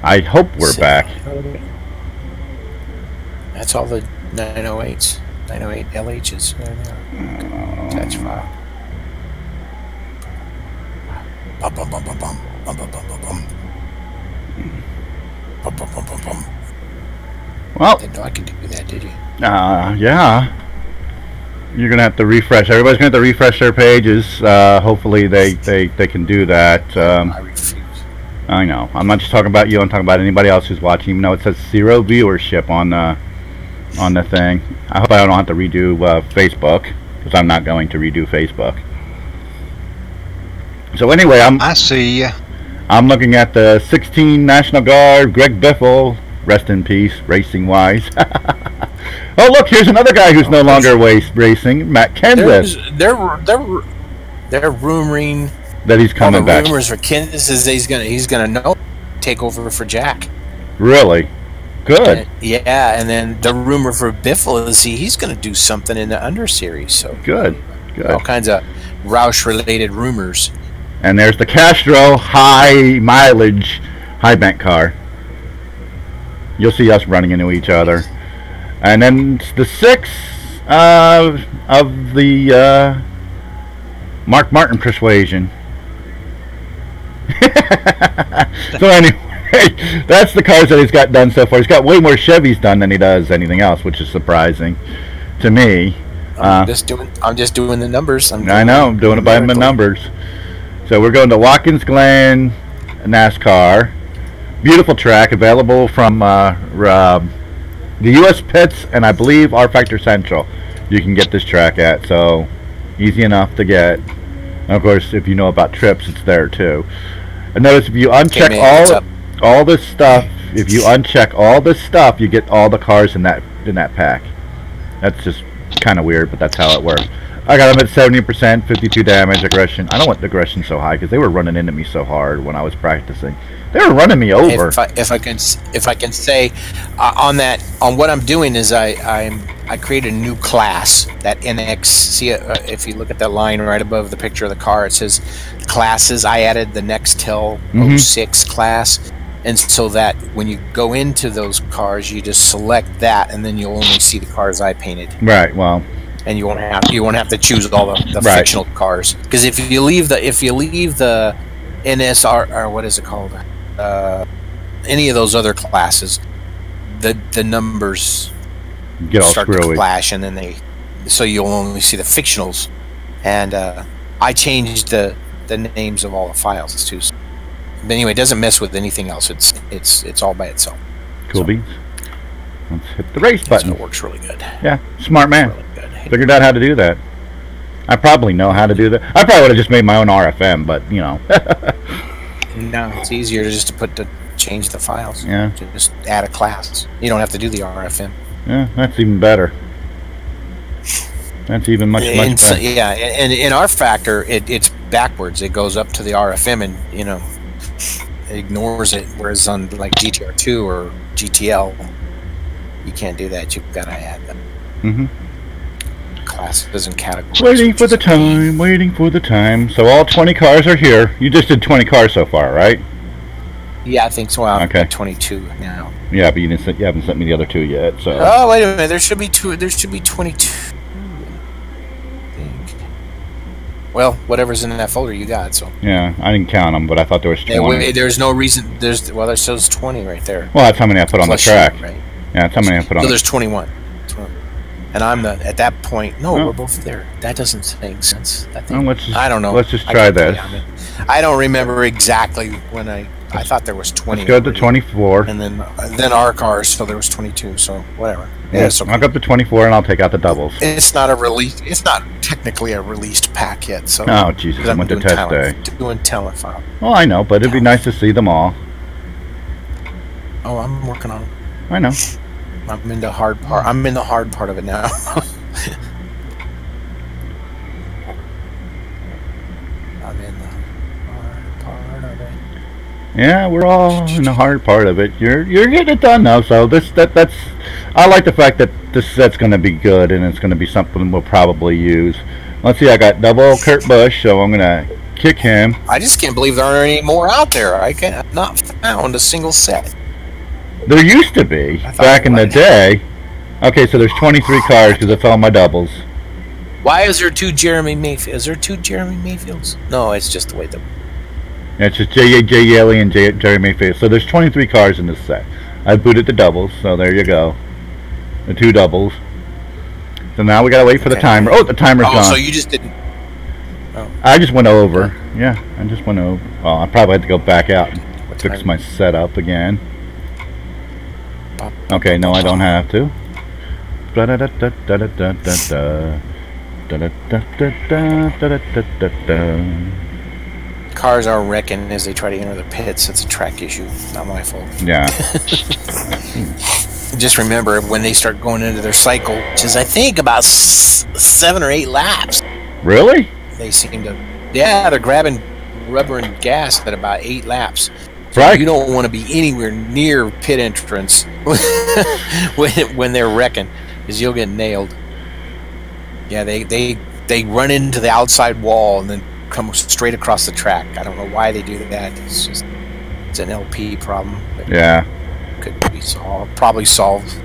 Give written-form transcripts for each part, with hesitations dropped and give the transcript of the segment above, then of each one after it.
I hope we're back. That's all the 908s, 908 LHs. Attach file. Bum, bum, bum, bum, bum, bum, bum, bum, bum, bum. Bum, bum, bum, bum, bum. Well, Didn't know I could do that, did you? Yeah. You're gonna have to refresh. Everybody's gonna have to refresh their pages. Hopefully they can do that. I refuse. I know. I'm not just talking about you. I'm talking about anybody else who's watching. Even though it says 0 viewership on the thing. I hope I don't have to redo Facebook, because I'm not going to redo Facebook. So anyway, I see ya. I'm looking at the 16 National Guard, Greg Biffle, rest in peace, racing wise. Oh look, here's another guy who's no longer racing, Matt Kansas. They're rumoring that he's coming back. Rumors for Kansas is he's gonna take over for Jack. Really? Good. Yeah, and then the rumor for Biffle is he's going to do something in the Under Series. So good. All kinds of Roush-related rumors. And there's the Castro high mileage high bank car. You'll see us running into each other. And then the 6 of the Mark Martin persuasion. So anyway. That's the cars that he's got done so far. He's got way more Chevys done than he does anything else, which is surprising to me. I'm just doing the numbers. I know, I'm doing it by the numbers. So we're going to Watkins Glen NASCAR. Beautiful track, available from the U.S. Pits and I believe rFactor Central. You can get this track at, so easy enough to get. And of course, if you know about trips, it's there too. And notice if you uncheck all this stuff, if you uncheck all this stuff, you get all the cars in that pack. That's just kind of weird, but that's how it works. I got them at 70%, 52 damage, aggression. I don't want the aggression so high because they were running into me so hard when I was practicing. They were running me over. If I can say on what I'm doing is I created a new class, that NX. See, if you look at that line right above the picture of the car, it says classes. I added the Nextel 06 class. And so that when you go into those cars, you just select that, and then you'll only see the cars I painted. Right. Well. And you won't have to choose all the fictional cars, because if you leave the NSR or what is it called, any of those other classes, the numbers get all start screwy. To clash, and then so you'll only see the fictionals. And I changed the names of all the files too. So. But anyway, it doesn't mess with anything else. It's all by itself. Cool beans. Let's hit the race button. So it works really good. Yeah, smart man. Really good. Figured out how to do that. I probably know how to do that. I probably would have just made my own RFM, but you know. No, it's easier just to change the files. Yeah. Just add a class. You don't have to do the RFM. Yeah, that's even better. That's even much better. Yeah, and in rFactor, it's backwards. It goes up to the RFM and it ignores it. Whereas on like GTR2 or GTL, you can't do that. You've got to add them. Classes and categories. Waiting for the time. So all 20 cars are here. You just did 20 cars so far, right? Yeah, I think so. I'm okay. at 22 now. Yeah, but you haven't sent me the other 2 yet. So. Oh, wait a minute. There should be 2. There should be 22. Well, whatever's in that folder you got. So. Yeah, I didn't count them, but I thought there was 20. There's no reason. There says 20 right there. Well, that's how many I put on the track. Right? Yeah, that's how many I put on. So there's 21. And I'm at that point. No, we're both there. That doesn't make sense. I don't know. Let's just try this. I don't remember exactly when I thought there was 20. Let's go to 24. And then our cars, so there was 22. So whatever. Yeah, so I'll go up to 24 and I'll take out the doubles. It's not a release. It's not technically a released pack yet. So. Oh Jesus! I went to test day. Doing talent file. Well, I know, but it'd be nice to see them all. Oh, I'm working on them. I know. I'm in the hard part. I'm in the hard part of it now. I'm in the hard part of it. Yeah, we're all in the hard part of it. You're getting it done now. So that's. I like the fact that this set's going to be good and it's going to be something we'll probably use. Let's see. I got double Kurt Busch, so I'm going to kick him. I just can't believe there aren't any more out there. I've not found a single set. There used to be back in the day. Okay, so there's 23 cars because it's all my doubles. Why is there 2 Jeremy Mayfields? Is there 2 Jeremy Mayfields? No, it's just the way the... Yeah, it's just Jay Yaley and Jerry Mayfield. So there's 23 cars in this set. I booted the doubles, so there you go. The 2 doubles. So now we gotta wait for the timer. Oh, the timer's gone. So you just didn't... Oh. I just went over. Yeah, I just went over. Oh, I probably had to go back out and fix my setup again. Okay, no, I don't have to. Cars are wrecking as they try to enter the pits. It's a track issue, not my fault. Yeah. Just remember when they start going into their cycle, which is I think about 7 or 8 laps. Really? They seem to. Yeah, they're grabbing rubber and gas at about 8 laps. So right. You don't want to be anywhere near pit entrance when they're wrecking, because you'll get nailed. Yeah, they run into the outside wall and then come straight across the track. I don't know why they do that. It's an LP problem. Yeah. Could be solved. Probably solved.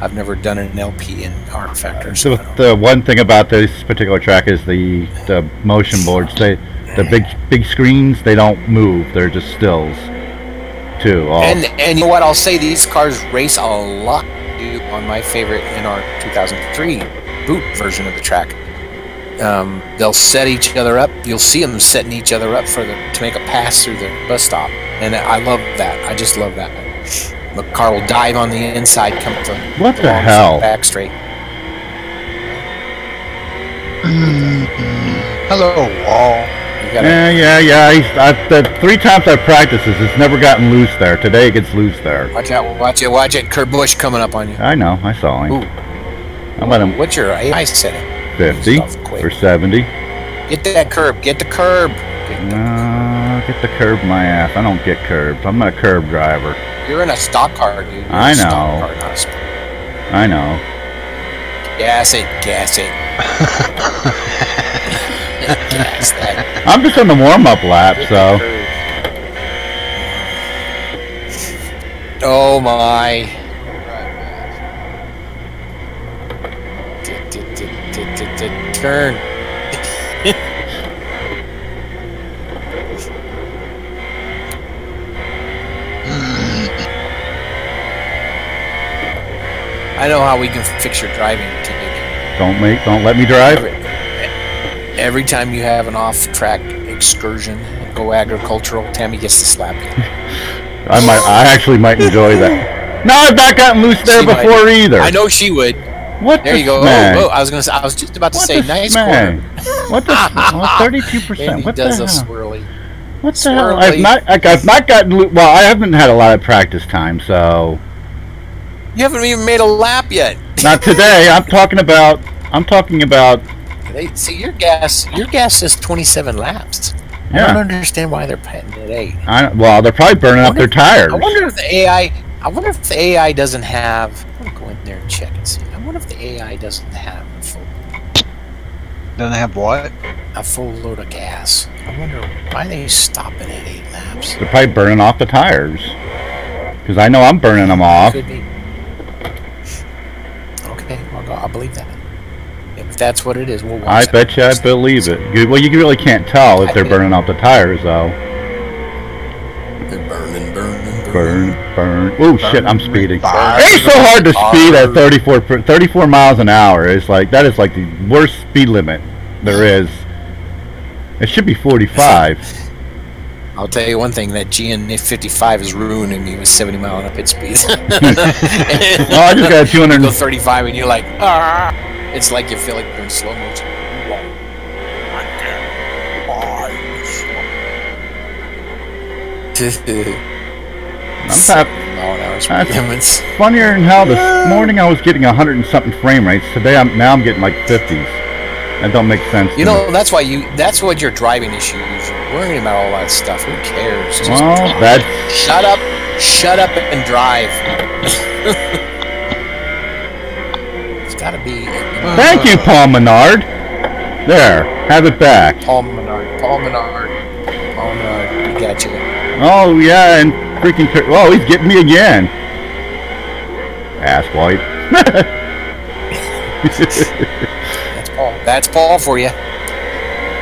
I've never done an LP in rFactor. So the one thing about this particular track is the motion boards. The big screens, they don't move. They're just stills. Too. And you know what? I'll say these cars race a lot on my favorite NR 2003 boot version of the track. They'll set each other up. You'll see them setting each other up to make a pass through the bus stop, and I love that. I just love that. The car will dive on the inside, come to what the hell? Back straight. Hello, wall. Yeah. The 3 times I've practiced this, it's never gotten loose there. Today it gets loose there. Watch out! Watch it! Kurt Busch coming up on you. I know. I saw him. Ooh. I let him. What's your AI setting? 50 or 70. Get that curb. Get the curb. Get the curb my ass. I don't get curbed. I'm not a curb driver. You're in a stock car, dude. You're I know. Stock car, not a sport. I know. Gas it. Gas that. I'm just on the warm-up lap, so. Oh my. Turn. I know how we can fix your driving, Tigg. Don't let me drive. Every time you have an off-track excursion, go agricultural, Tammy gets to slap you. I actually might enjoy that. No, I've not gotten loose there before either. I know she would. What? There you go. Oh, I was just about to say nice corner. What the? 32%. What does the a hell? swirly. What the hell? I've not gotten loose. Well, I haven't had a lot of practice time, so. You haven't even made a lap yet. Not today. I'm talking about. See, your gas says 27 laps. Yeah. I don't understand why they're patting at 8. Well, they're probably burning up their tires. I wonder if the AI doesn't have. I'm gonna go in there and check and see. I wonder if the AI doesn't have a full. Doesn't have what? A full load of gas. I wonder why they stopping at 8 laps. They're probably burning off the tires. Because I know I'm burning them off. Could be. Okay, I'll believe that. If that's what it is, we'll watch. I bet you I believe it. Well, you really can't tell if they're burning off the tires, though. They're burning. Burn. Oh shit! I'm speeding. It's so hard to speed at 34 miles an hour. It's like that is like the worst speed limit there is. It should be 45. I'll tell you one thing: that GN55 is ruining me with 70 mile an hour pit speeds. Well, I just got 200. You go 35 and you're like, ah! It's like you feel like you're in slow motion. I'm That's funnier than how this morning I was getting 100 and something frame rates. Today I'm getting like 50s. That don't make sense. You know, that's what your driving issue is. You're worrying about all that stuff. Who cares? Just shut up and drive. It's gotta be. Thank you, Paul Menard. There, have it back. Paul Menard. Paul Menard. Paul Menard, we got you. Oh yeah, and freaking. Oh, he's getting me again. Asswipe. That's Paul. That's Paul for you.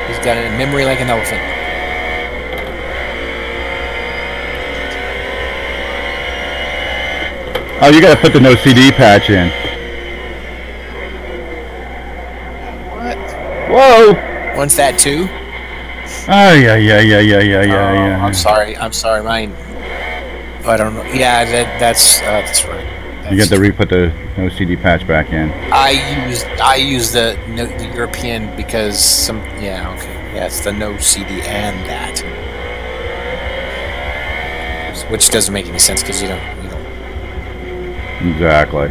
He's got a memory like an elephant. Oh, you gotta put the no CD patch in. What? Whoa! What's that too? Oh yeah. I'm sorry. Mine. I don't know. Yeah, that's right. You got to re-put the no CD patch back in. I use the European because some. Yeah. Okay. Yeah, it's the no CD and that, which doesn't make any sense because you don't. Exactly.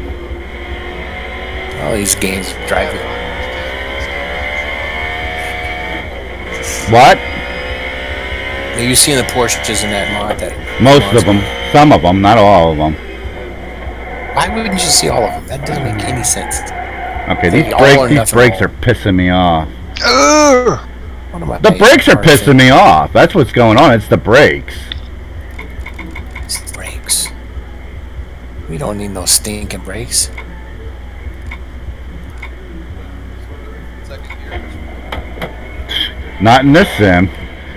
All these games drive you. What? You've seen the Porsches in that mod. Most of them. Some of them, not all of them. Why wouldn't you see all of them? That doesn't make any sense. Okay, these brakes are pissing me off. The brakes are pissing me off. That's what's going on. It's the brakes. It's the brakes. We don't need no stinking brakes. Not in this sim.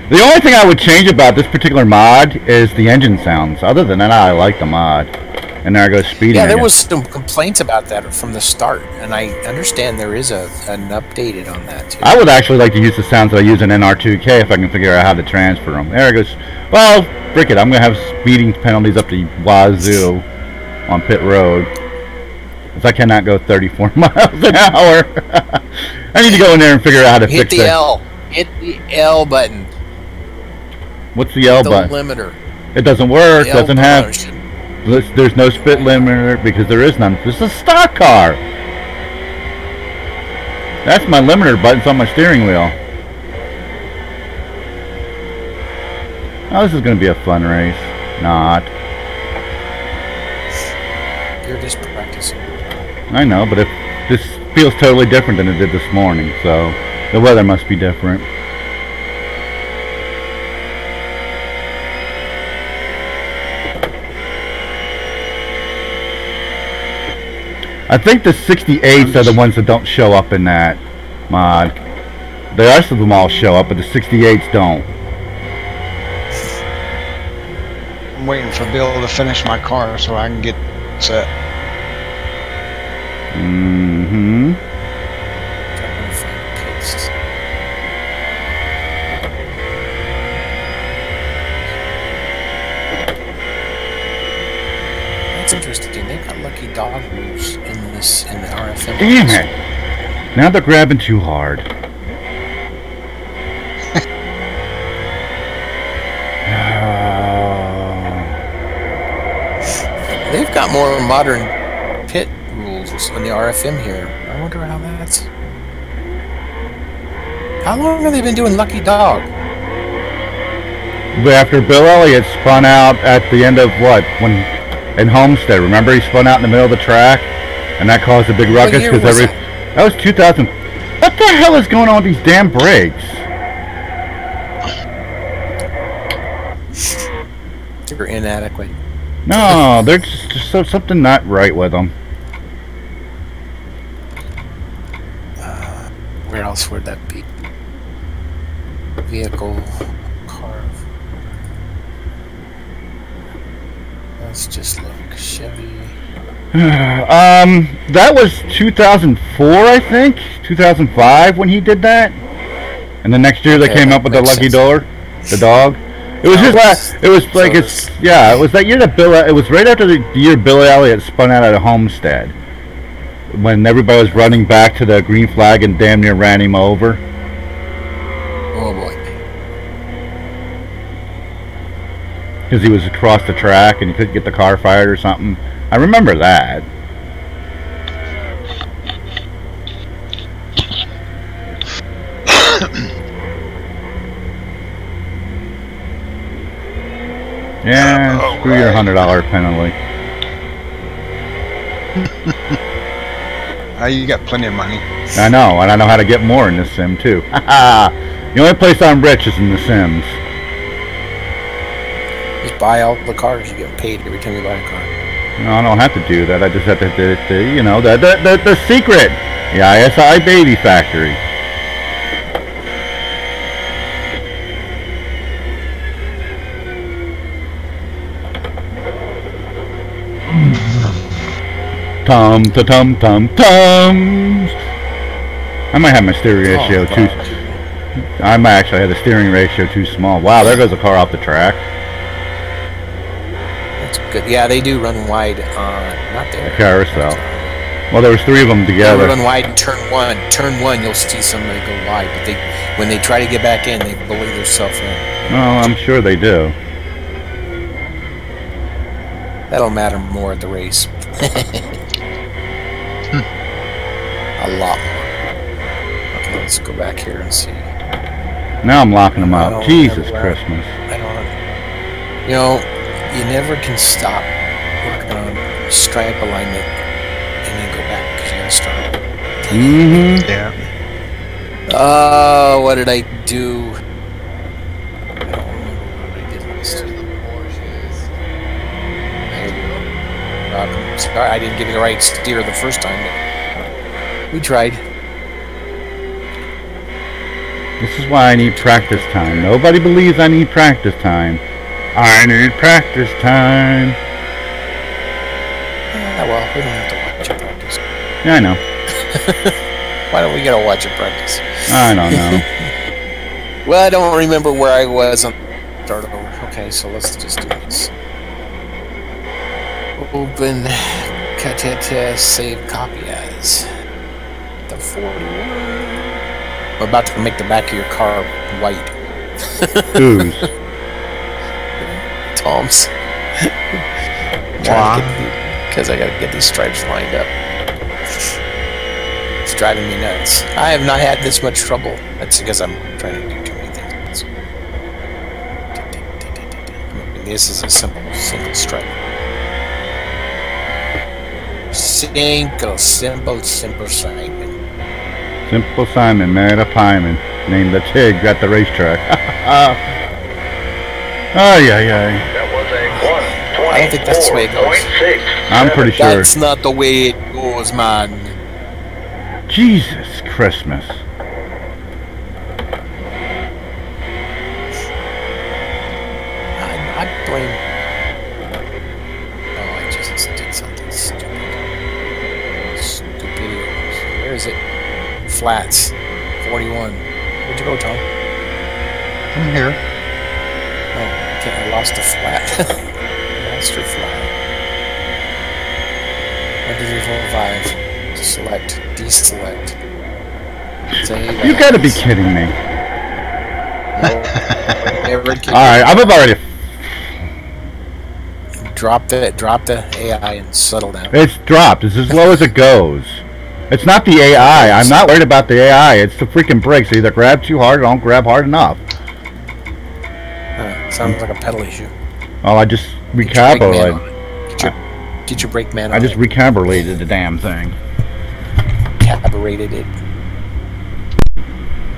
The only thing I would change about this particular mod is the engine sounds. Other than that, I like the mod. And there I go speeding. Yeah, there was some complaints about that from the start, and I understand there is an updated on that too. I would actually like to use the sounds that I use in NR2K if I can figure out how to transfer them. There it goes. Well, frick it. I'm going to have speeding penalties up to wazoo on pit road. Because I cannot go 34 miles an hour. I need to go in there and figure out how to fix it. Hit the L. Hit the L button. What's the L button? The limiter. It doesn't work. Doesn't have. Should... There's no spit limiter because there is none. This is a stock car. That's my limiter buttons on my steering wheel. Oh, this is going to be a fun race. Not. You're just practicing. I know, but this feels totally different than it did this morning, so the weather must be different. I think the 68s are the ones that don't show up in that mod. The rest of them all show up, but the 68s don't. I'm waiting for Bill to finish my car so I can get set. Mm-hmm. That's interesting. They've got lucky dog rules in the RFM. Damn it! Now they're grabbing too hard. They've got more modern pit rules in the RFM here. I wonder how that's... How long have they been doing lucky dog? But after Bill Elliott spun out at the end of what? In Homestead, remember he spun out in the middle of the track, and that caused a big ruckus because that was 2000. What the hell is going on with these damn brakes? They're inadequate. No, they're just something not right with them. Where else would that be? Vehicle, car. Let's just look. Chevy. That was 2004, I think. 2005 when he did that. And the next year they came up with the lucky dog. The dog. It was it was like it was that year that it was right after the year Bill Elliott spun out at Homestead, when everybody was running back to the green flag and damn near ran him over. Oh boy. Because he was across the track and he couldn't get the car fired or something. I remember that. Yeah, screw your $100 penalty. You got plenty of money. I know, and I know how to get more in this sim too. The only place I'm rich is in The Sims. Just buy all the cars. You get paid every time you buy a car. No, I don't have to do that. I just have to, you know, the secret. The ISI Baby Factory. Tums. I might have my steering ratio too. I might actually have the steering ratio too small. Wow, there goes a car off the track. That's good. Yeah, they do run wide on not there. Carousel. Well, there was 3 of them together. They run wide in turn one. Turn one, you'll see somebody go wide, but when they try to get back in, they bully themselves in. Oh, I'm sure they do. That'll matter more at the race. A lot more. Okay, let's go back here and see. Now I'm locking them up. Jesus Christmas. I don't. You know, you never can stop working on stripe alignment and then go back because you gotta start. Mm-hmm. Yeah. Oh, what did I do? I don't remember what I did last time. Sorry, I didn't give you the right steer the first time, but we tried. This is why I need practice time. Nobody believes I need practice time. I need practice time. Well, we don't have to watch it practice. Yeah, I know. Why don't we gotta watch it practice? I don't know. Well, I don't remember where I was on start over. Okay, so let's just do this. Open, cut it, save copy as the 41. We're about to make the back of your car white. Whose? Tom's. Why? Because I gotta get these stripes lined up. It's driving me nuts. I have not had this much trouble. That's because I'm trying to do too many things. This is a single stripe. Simple Simon. Simple Simon, married a pieman, named the Tigg at the racetrack. Ay. That was a 1:24.6. I don't think that's the way it goes. I'm pretty sure. That's not the way it goes, man. Jesus Christmas. I blame. Oh, I just did something stupid. Stupidios. Where is it? Flats. 41. Where'd you go, Tom? I'm here. Oh, I lost a flat. Master flat. 1, 2, 3, 4, 5. Select. Deselect. Save. You gotta be kidding me. Alright, I'm about ready. Drop the AI and settle down. It's dropped. It's as low as it goes. It's not the AI. I'm not worried about the AI. It's the freaking brakes. They either grab too hard or don't grab hard enough. Sounds like a pedal issue. Oh, I just recalibrated. Get your brake man on. I just recalibrated the damn thing. Calibrated it.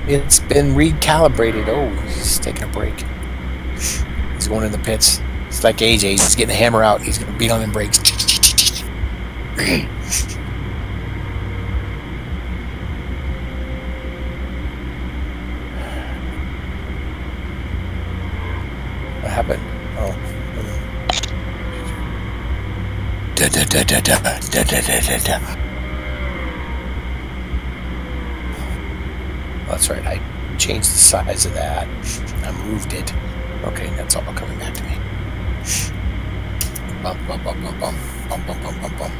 It's been recalibrated. Oh, he's taking a break. He's going in the pits. It's like AJ. He's getting the hammer out. He's going to beat on them brakes. What happened? Oh. That's right. I changed the size of that. I moved it. Okay, that's all coming back to me. Bump, bump, bump, bump, bump, bump, bump, bump, bump, bump.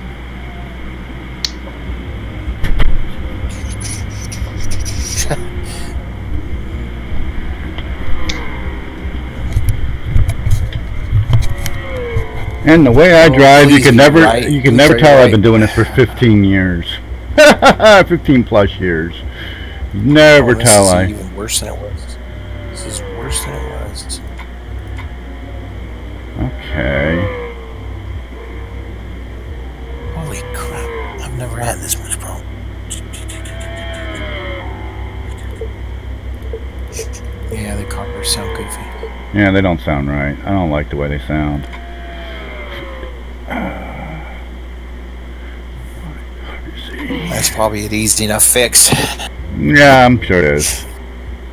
And the way I drive, you can never tell I've been doing right. this for 15 years. 15 plus years. Never tell This I. is even worse than it was. This is worse than it was. Okay. Holy crap. I've never had this much problem. Yeah, they don't sound right. I don't like the way they sound. That's probably an easy enough fix. Yeah, I'm sure it is.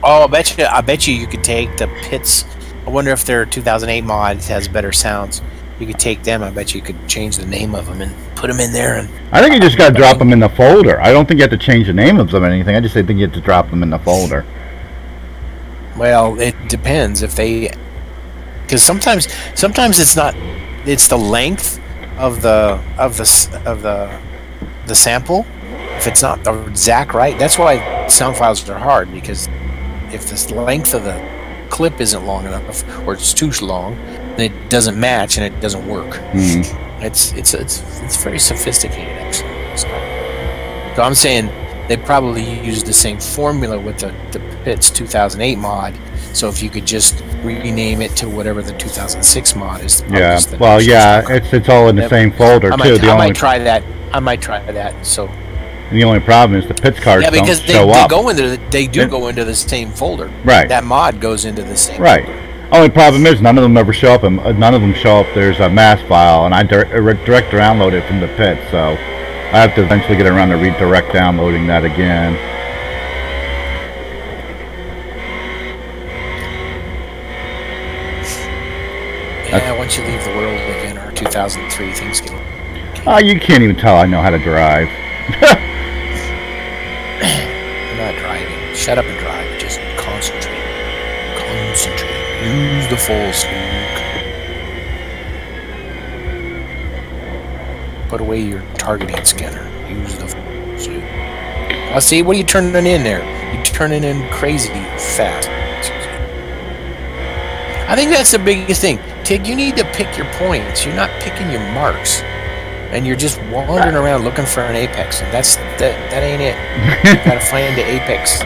Oh, I bet you could take the pits. I wonder if their 2008 mod has better sounds. You could take them. I bet you could change the name of them and put them in there. And I think you just got to drop them in the folder. I don't think you have to change the name of them or anything. I just think you have to drop them in the folder. Well, it depends if they, because sometimes it's not. It's the length of the sample. If it's not the exact right, that's why sound files are hard, because if the length of the clip isn't long enough or it's too long, then it doesn't match and it doesn't work. It's very sophisticated, actually. So I'm saying they probably used the same formula with the Pitts 2008 mod. So if you could just rename it to whatever the 2006 mod is. Yeah. Well, yeah, it's all in the same folder too. I might try that. I might try that. So. And the only problem is the Pitts cards don't show up. They do go into the same folder. Right. That mod goes into the same. Right. Folder. Only problem is none of them ever show up. None of them show up. There's a mass file, and I direct download it from the Pit, so I have to eventually get around to redirect downloading that again. Yeah, once you leave the world of Inner 2003, things get. You can't even tell I know how to drive. I'm not driving. Shut up and drive. Just concentrate. Concentrate. Use the full smoke. Put away your targeting scanner. Use the full smoke. I see. What are you turning in there? You're turning in crazy fast. I think that's the biggest thing. Tigg, you need to pick your points. You're not picking your marks. And you're just wandering around looking for an apex. And that ain't it. You gotta find the apex.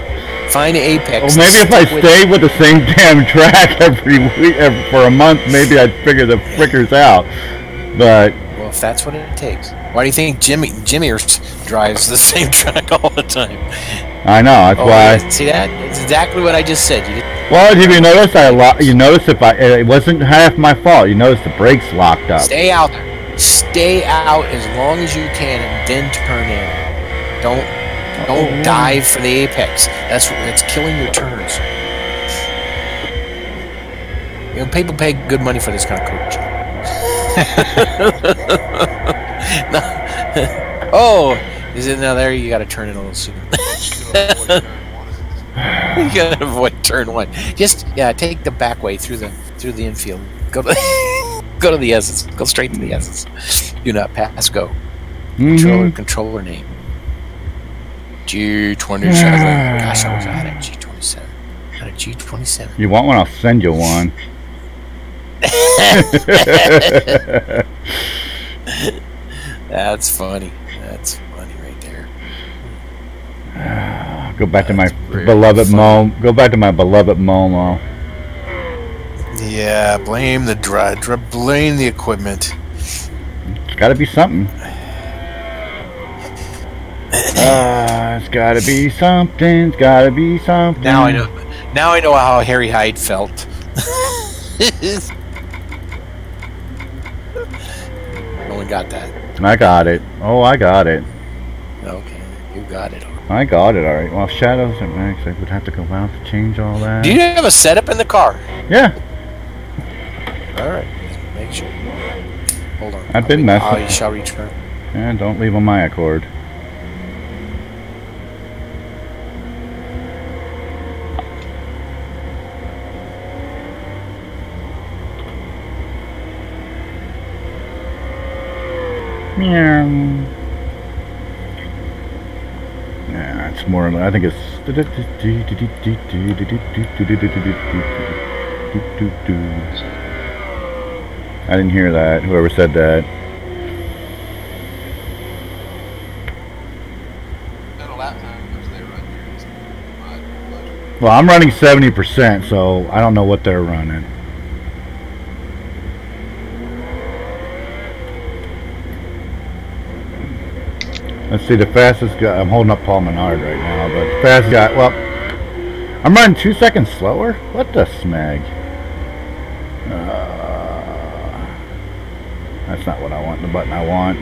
Find the apex. Well, maybe if I stay with the same damn track every week for a month, maybe I'd figure the frickers out. But well, if that's what it takes, why do you think Jimmy drives the same track all the time? I know. That's why. Yeah, see that? It's exactly what I just said. Well, if you notice, you notice it wasn't half my fault. You notice the brakes locked up. Stay out there. Stay out as long as you can, and then turn in. Don't dive for the apex. That's killing your turns. You know, people pay good money for this kind of coaching. Oh, is it now? There, you got to turn in a little sooner. You got to avoid turn one. Just take the back way through the infield. Go to the S's. Go straight to the S's. Do not pass. Go. Controller name. G27. Gosh, I was out at G27. Out at G27. You want one? I'll send you one. That's funny. That's funny right there. Go back to my beloved Momo. Go back to my beloved Momo. Yeah, blame the blame the equipment. It's got to be something. It's got to be something. It's got to be something. Now I know. Now I know how Harry Hyde felt. No one got that. I got it. Oh, I got it. Okay, you got it. I got it. All right. Well, shadows and max. I would have to go out to change all that. Do you have a setup in the car? Yeah. All right. Make sure. Hold on. I've been messing. Oh, you shall return. And don't leave on my accord. Meow. Yeah, it's more. I think it's. I didn't hear that. Whoever said that. Well, I'm running 70%, so I don't know what they're running. Let's see, the fastest guy. I'm holding up Paul Menard right now, but the fastest guy. Well, I'm running 2 seconds slower. What the smeg? That's not what I want. The button I want.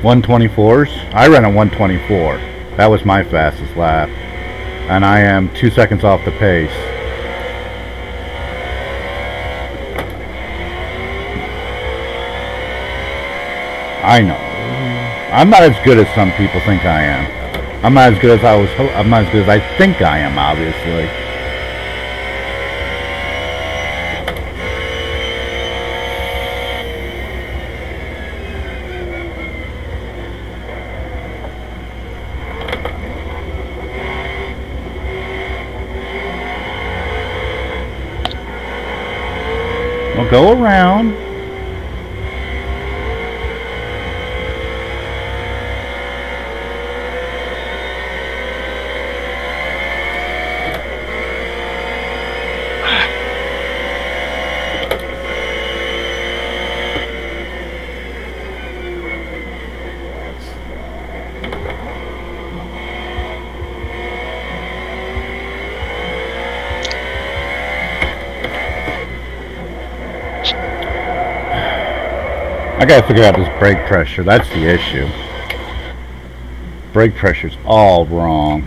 124s. I ran a 124. That was my fastest lap, and I am 2 seconds off the pace. I know. I'm not as good as some people think I am. I'm not as good as I'm not as good as I think I am, obviously. We'll go around. I gotta figure out this brake pressure. That's the issue. Brake pressure's all wrong.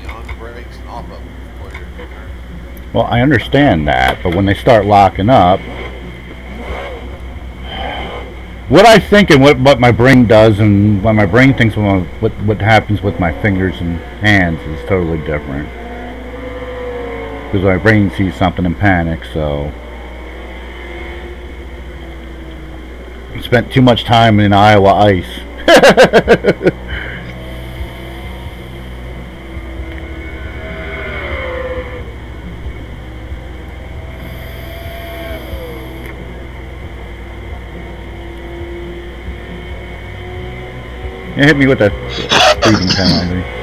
On the brakes and off of them before you're turning. Well, I understand that, but when they start locking up, what I think and what my brain does, and what my brain thinks, what happens with my fingers and hands is totally different. Because my brain sees something and panics, so I spent too much time in Iowa ice. It hit me with that speeding penalty.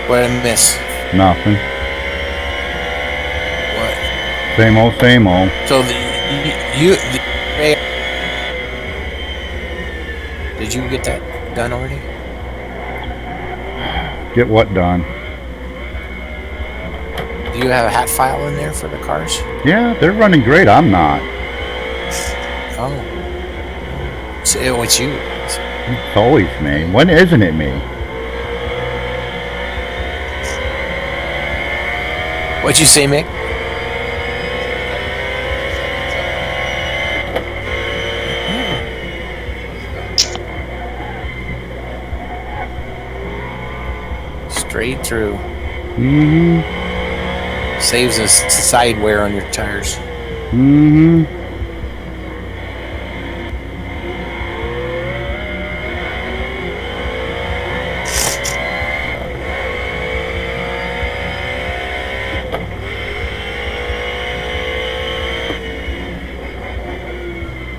What did I miss? Nothing. What? Same old, same old. So did you get that done already? Get what done? Do you have a hat file in there for the cars? Yeah, they're running great. I'm not. Oh. So it's you. It's always me. When isn't it me? What'd you say, Mick? Straight through. Mm-hmm. Saves us side wear on your tires. Mm-hmm.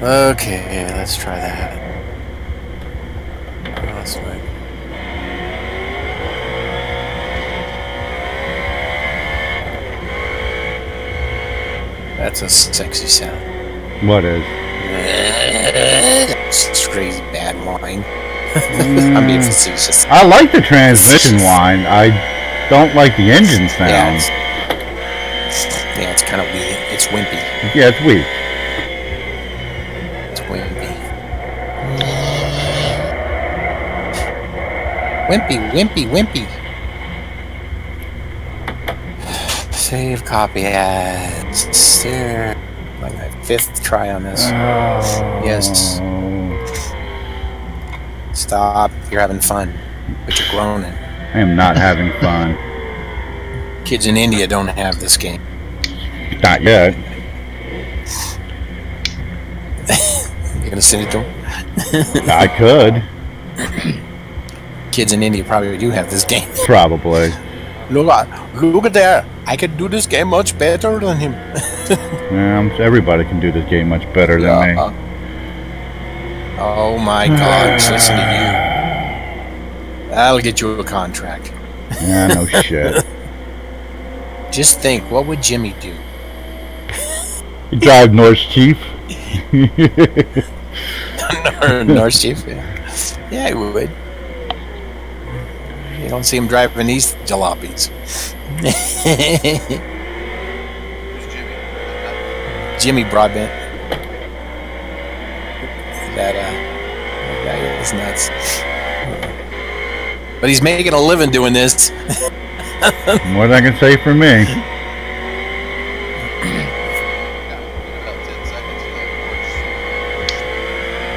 Okay, let's try that. That's right. That's a sexy sound. What is? It's crazy bad whine. I'm being facetious. I like the transmission whine. I don't like the engine sound. Yeah, it's kind of weak. It's wimpy. Yeah, it's weak. It's wimpy. Wimpy. Save copy ads. There. Like my 5th try on this. Oh. Yes. Stop. You're having fun. But you're groaning. I am not having fun. Kids in India don't have this game. Not yet. You're gonna send it to them? I could. Kids in India probably do have this game. Probably. Look at there. I could do this game much better than him. Yeah, everybody can do this game much better than me. Oh my gosh, listen to you. That'll get you a contract. Yeah, no shit. Just think, what would Jimmy do? You drive North Chief? North Chief? Yeah, he would. You don't see him driving these jalopies. Who's Jimmy? Jimmy Broadbent. That guy is nuts. But he's making a living doing this. More than I can say for me. In about 10 seconds, you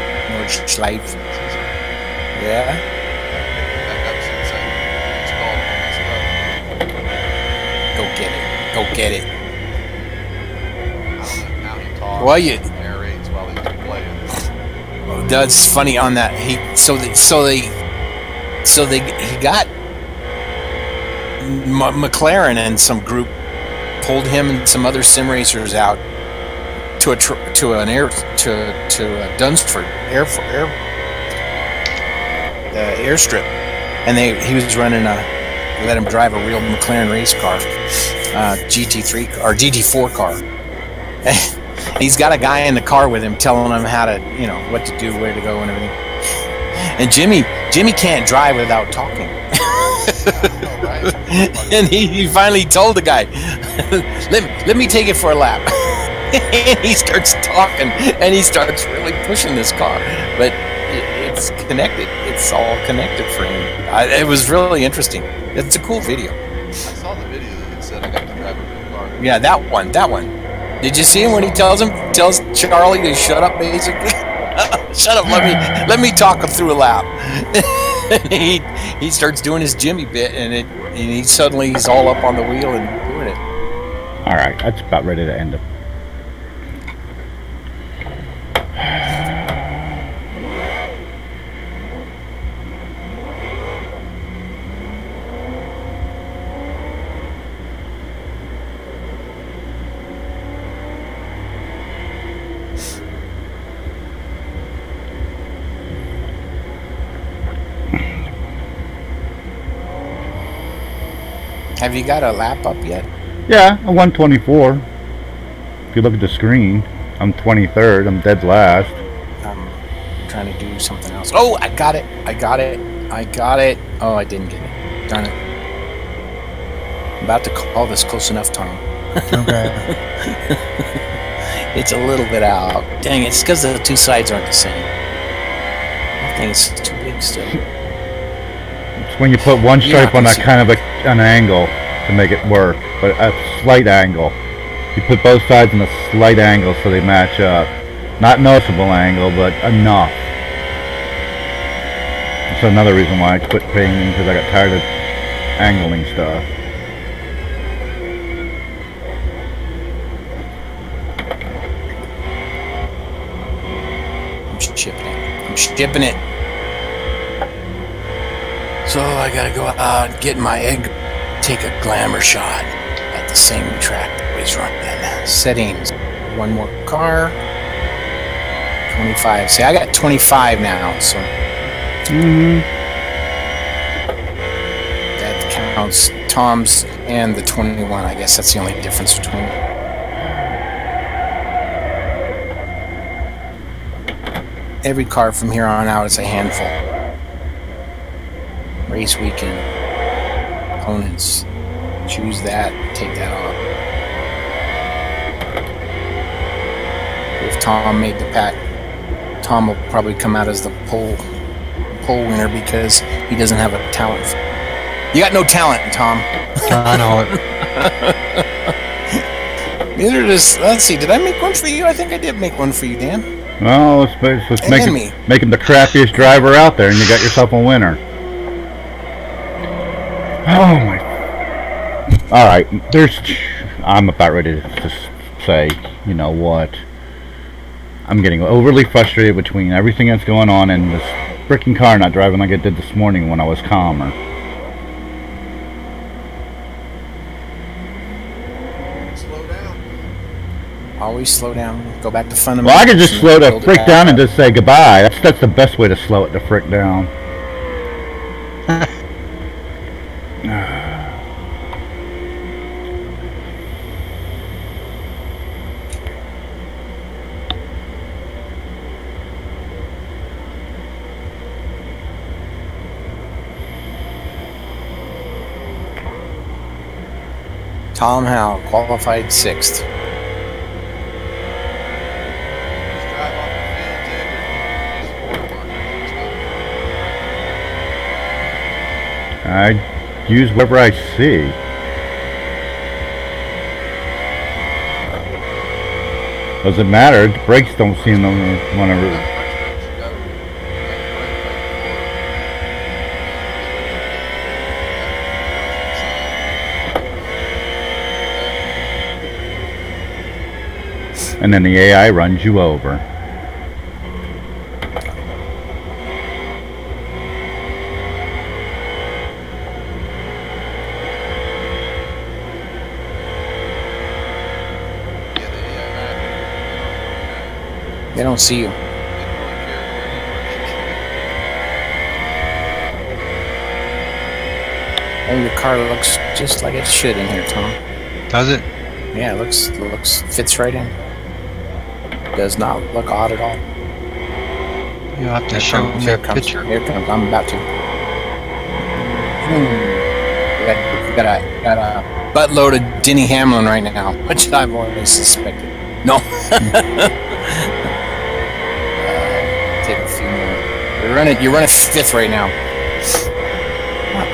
have Nordschleife. Yeah. I've seen some installed on my stuff. Go get it. Go get it. I don't know how he talks. Well, you. Narrates while he's playing. That's funny on that. He got McLaren and some group pulled him and some other sim racers out to a Dunsford airstrip, and he was running let him drive a real McLaren race car, GT3 or GT4 car. He's got a guy in the car with him telling him how to, what to do, where to go, and everything. And Jimmy can't drive without talking. And he finally told the guy, let me take it for a lap. And he starts talking, and he starts really pushing this car. But it's connected. It's all connected for him. It was really interesting. It's a cool video. I saw the video that said I got to drive a real car. Yeah, that one. Did you see him when he tells Charlie to shut up, basically? Shut up, let me talk him through a lap. And he starts doing his Jimmy bit, and he's all up on the wheel and doing it. All right, that's about ready to end it. Have you got a lap up yet? Yeah, I'm 124. If you look at the screen, I'm 23rd. I'm dead last. I'm trying to do something else. Oh, I got it. Oh, I didn't get it. Darn it. I'm about to call this close enough, Tom. Okay. It's a little bit out. Dang, it's because the two sides aren't the same. I think it's too big still. It's when you put one stripe on an angle to make it work, but a slight angle. You put both sides in a slight angle so they match up. Not noticeable angle, but enough. That's another reason why I quit painting, because I got tired of angling stuff. I'm shipping it. So I gotta go out and get my egg, take a glamour shot at the same track that was running. Settings, one more car, 25. See, I got 25 now, so that counts Tom's and the 21. I guess that's the only difference between them. Every car from here on out is a handful. Race weekend. Opponents. Choose that, take that off. If Tom made the pack, Tom will probably come out as the pole winner because he doesn't have a talent. You got no talent, Tom. I know it. Neither does. Let's see. Did I make one for you? I think I did make one for you, Dan. Well, let's make him the crappiest driver out there, and you got yourself a winner. Oh my! All right, I'm about ready to say, you know what? I'm getting overly frustrated between everything that's going on and this freaking car not driving like it did this morning when I was calmer. Slow down. Always slow down. Go back to fundamentals. Well, I could just slow the build it frick back down and up. just say goodbye. That's the best way to slow it the frick down. Tom Howe, qualified 6th. Just drive off the field, Tigg, or use the border markers and stuff. I use whatever I see. Doesn't matter. The brakes don't seem to want to. And then the AI runs you over. They don't see you. Oh, your car looks just like it should in here, Tom. Does it? Yeah, it looks fits right in. Does not look odd at all. You'll have to show me Here a it comes. picture. Here it comes. I'm about to. You got a buttload of Denny Hamlin right now, which I've always suspected. No. Take a few more. You're running 5th right now.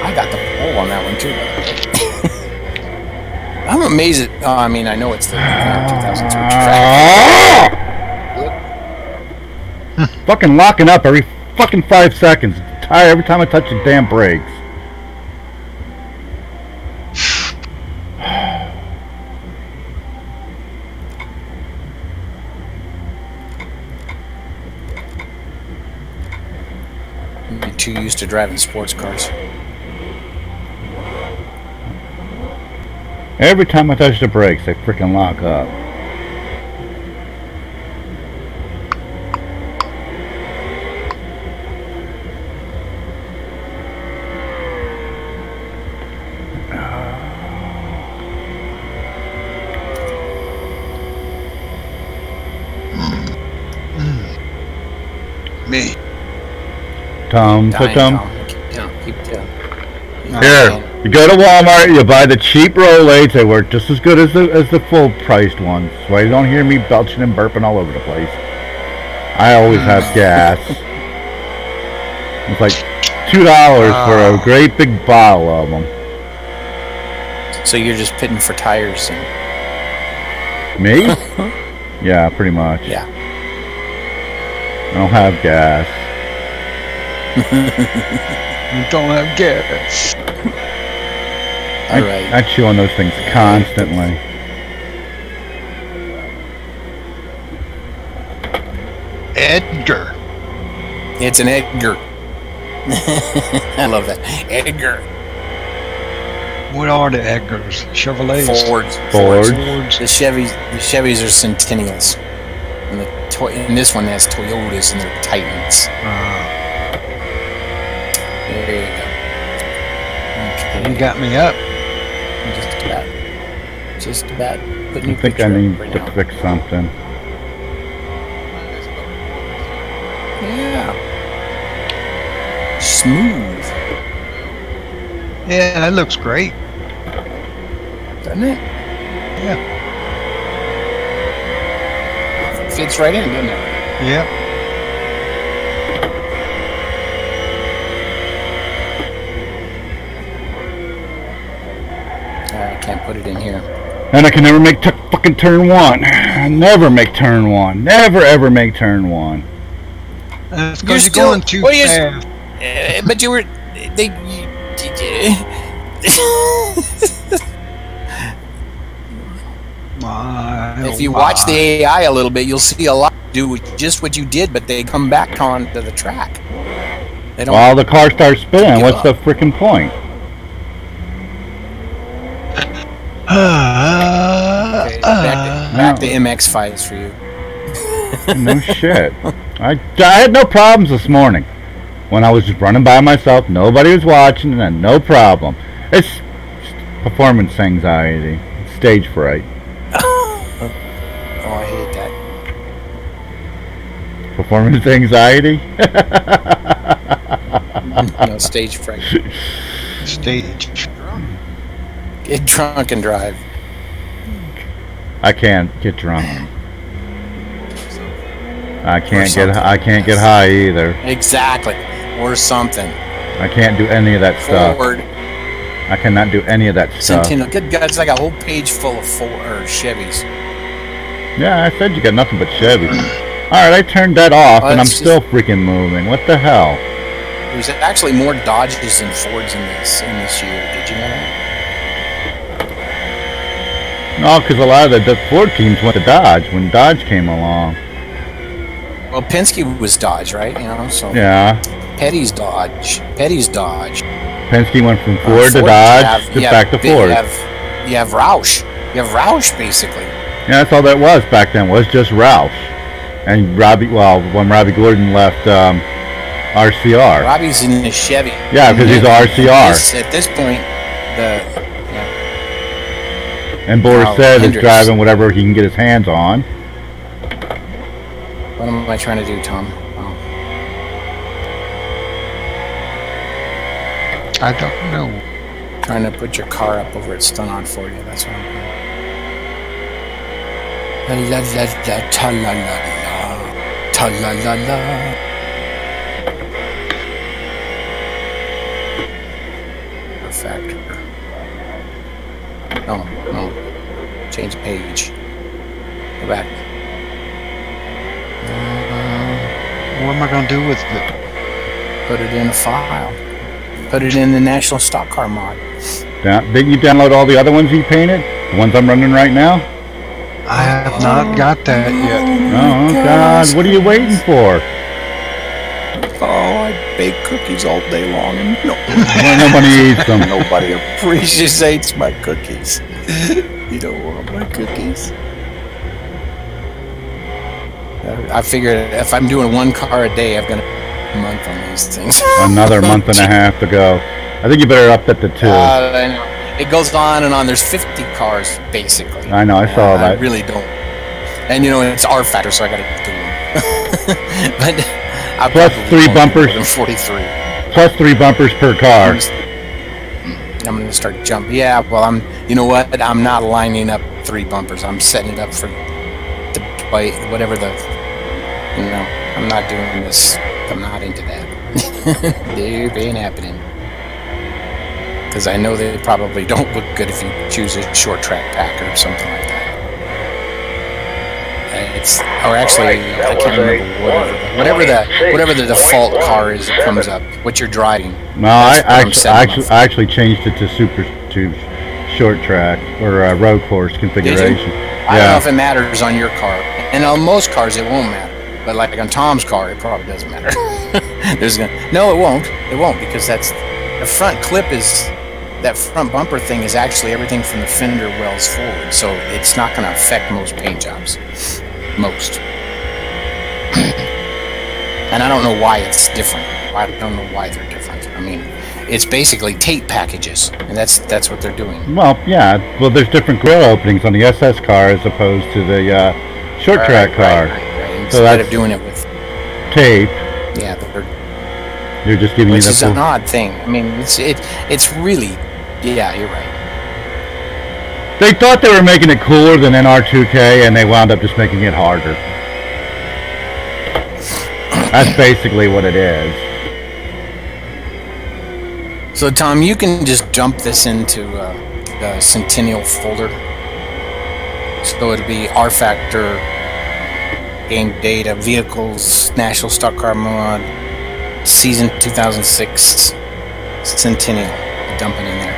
I got the pole on that one too. I'm amazed at. Oh, I mean, I know it's the 2002 track. Fucking locking up every fucking 5 seconds. Tired every time I touch the damn brakes. You're too used to driving sports cars. Every time I touch the brakes, they freaking lock up. Me. Tom, Dying, put them. Tom. Keep telling. Here, you go to Walmart, you buy the cheap Rolaids. They work just as good as the full-priced ones. That's why you don't hear me belching and burping all over the place. I always have gas. It's like $2 for a great big bottle of them. So you're just pitting for tires and Me? Yeah, pretty much. yeah. I don't have gas. You don't have gas. All right. I chew on those things constantly. Edgar. It's an Edgar. I love that. Edgar. What are the Edgars? Chevrolets? Fords. Fords. Fords. The Chevys are Centennials. And and this one has Toyotas and they're Titans. There you go. Okay. You got me up. Just about putting I your think picture I need up right to now. fix something. Yeah. Smooth, Yeah, that looks great. doesn't it? Yeah. Fits right in, doesn't it? Yeah. I can't put it in here. And I can never make fucking turn 1. I never make turn 1. Never ever make turn 1. That's because you're going too fast. But you were. If you watch the AI a little bit, you'll see a lot do just what you did, but they come back onto the track. They don't. While the car starts spinning, what's the up. freaking point? Okay, back back the MX files for you. No shit. I had no problems this morning. When I was just running by myself, nobody was watching, and no problem. It's performance anxiety. It's stage fright. Oh, I hate that. Performance anxiety? No, stage fright. Stage. Get drunk and drive. I can't get drunk. I can't get high either. Exactly. Or something. I can't do any of that stuff. Forward. I cannot do any of that stuff. Centennial. Good God, it's like a whole page full of Chevys. Yeah, I said you got nothing but Chevy. Alright, I turned that off and I'm still freaking moving. What the hell? There's actually more Dodges than Fords in this year. Did you know that? No, because a lot of the Ford teams went to Dodge when Dodge came along. Well, Penske was Dodge, right? You know, so Yeah. Petty's Dodge. Penske went from Ford to Dodge to back to Ford. You have Roush. You have Roush, basically. Yeah, that's all that was back then, was just Roush. And when Robbie Gordon left RCR. Robbie's in his Chevy. Yeah, because he's RCR. At this point, And Boris said is driving whatever he can get his hands on. What am I trying to do, Tom? Oh. I don't know. Trying to put your car up over at Stunod for you. That's what I'm doing. La la la ta la la la ta la la la. rFactor. No. Change page. Go back. What am I going to do with it? Put it in a file. Put it in the National Stock Car mod. Didn't you download all the other ones he painted? The ones I'm running right now? I have not got that yet. Oh, God. What are you waiting for? Oh, I bake cookies all day long and Nobody eats them. nobody appreciates my cookies. You don't want my cookies? I figured if I'm doing one car a day, I've got a month on these things. Another month and a half to go. I think you better up that to 2. I know. It goes on and on. There's 50 cars, basically. I know, I saw that. I really don't. And, you know, it's rFactor, so I got to do them. But I plus 3 bumpers. Than 43. Plus 3 bumpers per car. I'm going to start jumping. Yeah, well, you know what? I'm not lining up 3 bumpers. I'm setting it up for whatever I'm not doing this. I'm not into that. It ain't happening. Because I know they probably don't look good if you choose a short track pack or something like that. I can't remember whatever the default car is that comes up. What you're driving. No, I actually changed it to short track or road course configuration. I don't know if it matters on your car, and on most cars it won't matter. But like on Tom's car, it probably doesn't matter. No, it won't. It won't, because the front clip is. That front bumper thing is actually everything from the fender wells forward, so it's not going to affect most paint jobs. Most. And I don't know why it's different. I don't know why they're different. I mean, it's basically tape packages, and that's what they're doing. Well, yeah. Well, there's different grill openings on the SS car as opposed to the short track car. Right. So instead of doing it with tape. Yeah, they're just giving you the. Which is an odd thing. I mean, it's really. Yeah, you're right. They thought they were making it cooler than NR2K, and they wound up just making it harder. That's basically what it is. So, Tom, you can just dump this into the Centennial folder. So it'll be rFactor, game data, vehicles, National Stock Car Mod, season 2006, Centennial. Dump it in there.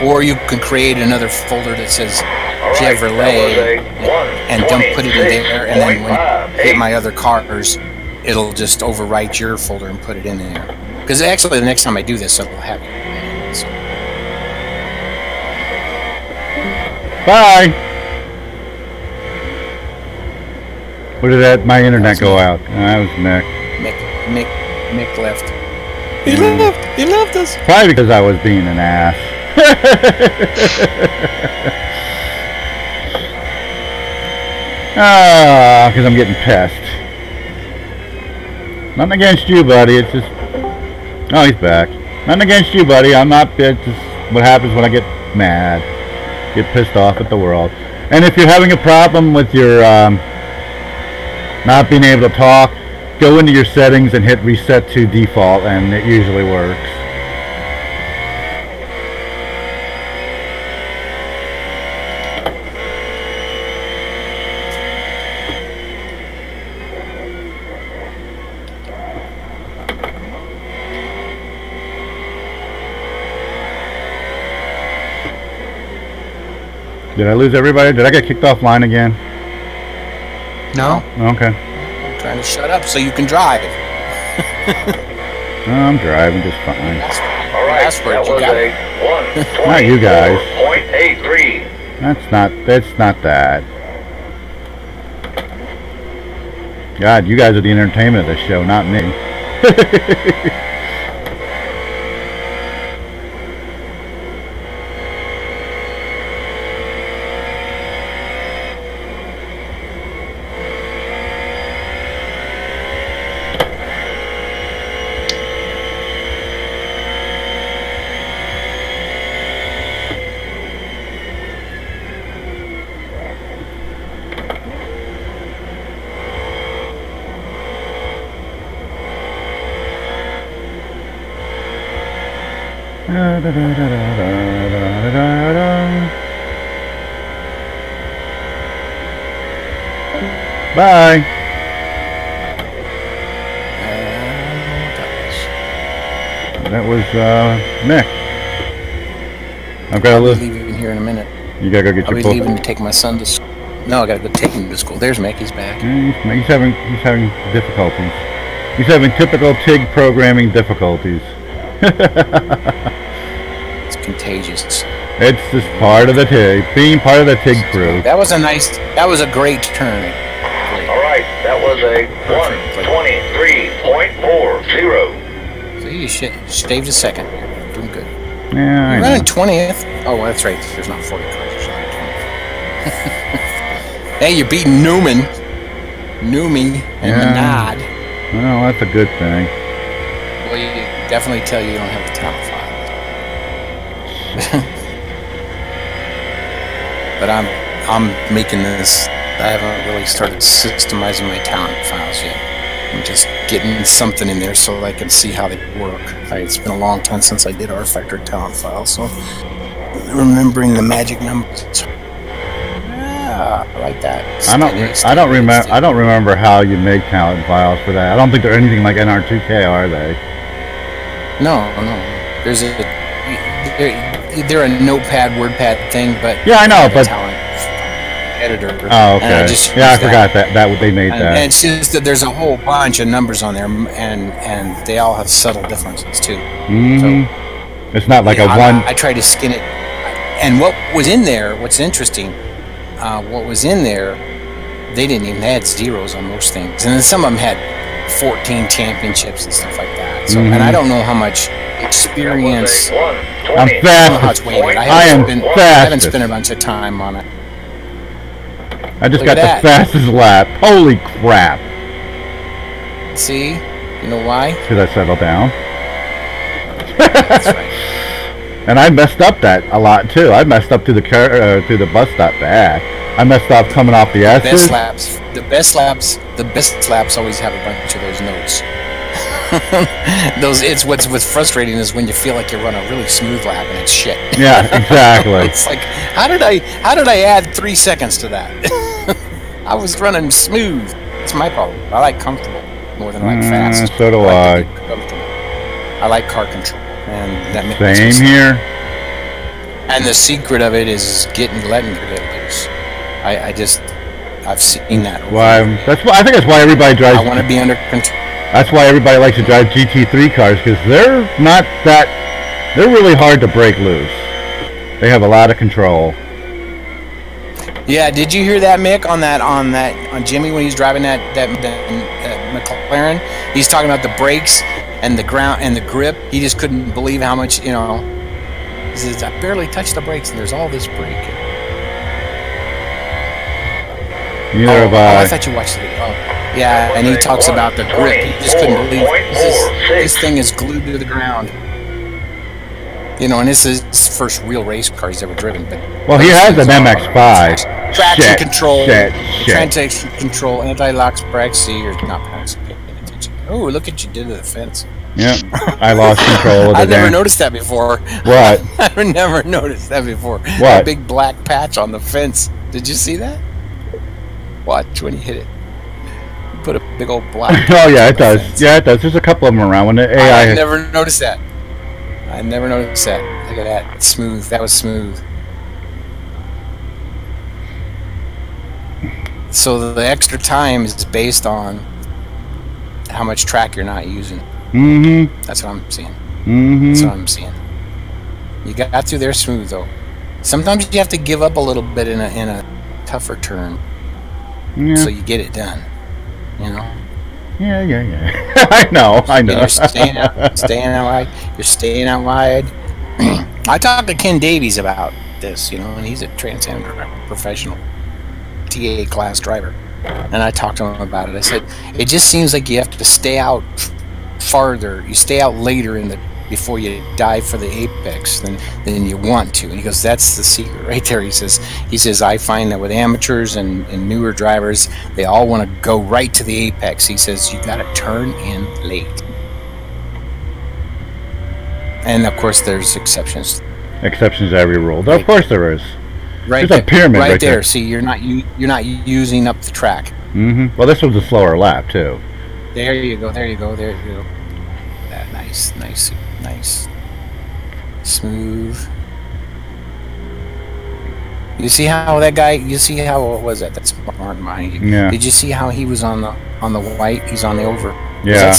Or you can create another folder that says Chevrolet and put it in there, and then when you hit my other cars, it'll just overwrite your folder and put it in there. Because actually, the next time I do this, it'll have it. So. Bye. Or did that my internet go out? That was Mick. Mick left. He left. He left us. Probably because I was being an ass. Because I'm getting pissed. Nothing against you, buddy. It's just... Oh, he's back. Nothing against you, buddy. I'm not... It's just what happens when I get mad. Get pissed off at the world. And if you're having a problem with your... not being able to talk, go into your settings and hit reset to default, and it usually works. Did I lose everybody? Did I get kicked offline again? No. Okay. I'm trying to shut up so you can drive. No, I'm driving just fine. All right, That's where that you was got a it. Not you guys. 124.83. That's not that. God, you guys are the entertainment of this show, not me. Bye. That was Nick. I've got to I'll lose. be leaving here in a minute. You gotta go get I'll your be book. leaving to take my son to school. No, I gotta go take him to school. There's Mick. He's back. Yeah, he's having difficulties. He's having typical Tigg programming difficulties. It's contagious. It's just part of the Tigg, being part of the Tigg crew. That was a great turn. All right, that was a 123.40. So you shaved a second. You're doing good. Yeah, I You're know. running 20th. Oh, well, that's right. There's not 40 cars. There's only 20. Hey, you're beating Newman, and Menard. Well, that's a good thing. Well, you definitely tell you don't have the talent file. But I'm making this. I haven't really started systemizing my talent files yet. I'm just getting something in there so I can see how they work. It's been a long time since I did rFactor talent files, so remembering the magic numbers. Yeah, I like that. I don't remember how you make talent files for that. I don't think they're anything like NR2K, are they? No. There's they're a Notepad, WordPad thing, but yeah, I know, but talent editor. Oh, okay. I forgot that they made that. And it's just that there's a whole bunch of numbers on there, and they all have subtle differences too. So, it's not like I try to skin it. And what was in there? What's interesting? What was in there? They had zeros on most things, and then some of them had 14 championships and stuff like that. So, and I don't know how much experience. I'm fast. I haven't spent a bunch of time on it. I just got the fastest lap. Holy crap. See? You know why? Because I settled down. That's right. And I messed up that a lot too. I messed up to the to the bus stop bad. I messed up coming off the S's. The best laps always have a bunch of those notes. What's frustrating is when you feel like you run a really smooth lap and it's shit. Yeah, exactly. It's like, how did I add 3 seconds to that? I was running smooth. It's my problem. I like comfortable more than I like fast. So do I. I like car control, and that makes same here. And the secret of it is letting your get loose. I've seen that. I think that's why everybody drives. I want to be under control. That's why everybody likes to drive GT3 cars, because they're really hard to break loose. They have a lot of control. Yeah, did you hear that, Mick, on Jimmy when he's driving that McLaren? He's talking about the brakes and the ground and the grip. He just couldn't believe how much, you know. He says, I barely touched the brakes and there's all this brake. I thought you watched the video. Yeah, and he talks about the grip. He just couldn't believe this thing is glued to the ground. You know, and this is his first real race car he's ever driven. But well, he has an MX-5. Traction control, transaction control, anti-lock brakes. See, you're not paying attention. Oh, look at you did to the fence. Yeah, I lost control of the I've never noticed that before. What? I've never noticed that before. What? A big black patch on the fence. Did you see that? Watch when you hit it. You put a big old black. Oh yeah, it does. Fence. Yeah, it does. There's a couple of them around. When the AI. I never noticed that. I never noticed that. Look at that. It's smooth. That was smooth. So the extra time is based on how much track you're not using. Mm-hmm. That's what I'm seeing. Mm-hmm. That's what I'm seeing. You got through there smooth though. Sometimes you have to give up a little bit in a tougher turn. Yeah. So you get it done. You know. Yeah. I know. You're staying out wide. You're staying out wide. I talked to Ken Davies about this, you know, and he's a Trans Am professional, TA class driver. And I talked to him about it. I said, it just seems like you have to stay out farther. You stay out later before you dive for the apex than you want to. And he goes, that's the secret right there. He says, I find that with amateurs and newer drivers, they all want to go right to the apex. He says, you got to turn in late. And of course, there's exceptions. Exceptions to every rule. Of course there is. Right There's a pyramid right there. there. See, you're not using up the track. Mm-hmm. Well, this was a slower lap too. There you go. That nice, smooth. You see how that guy? You see how what was that? That's smart behind you. Yeah. Did you see how he was on the white? He's on the over. Yeah.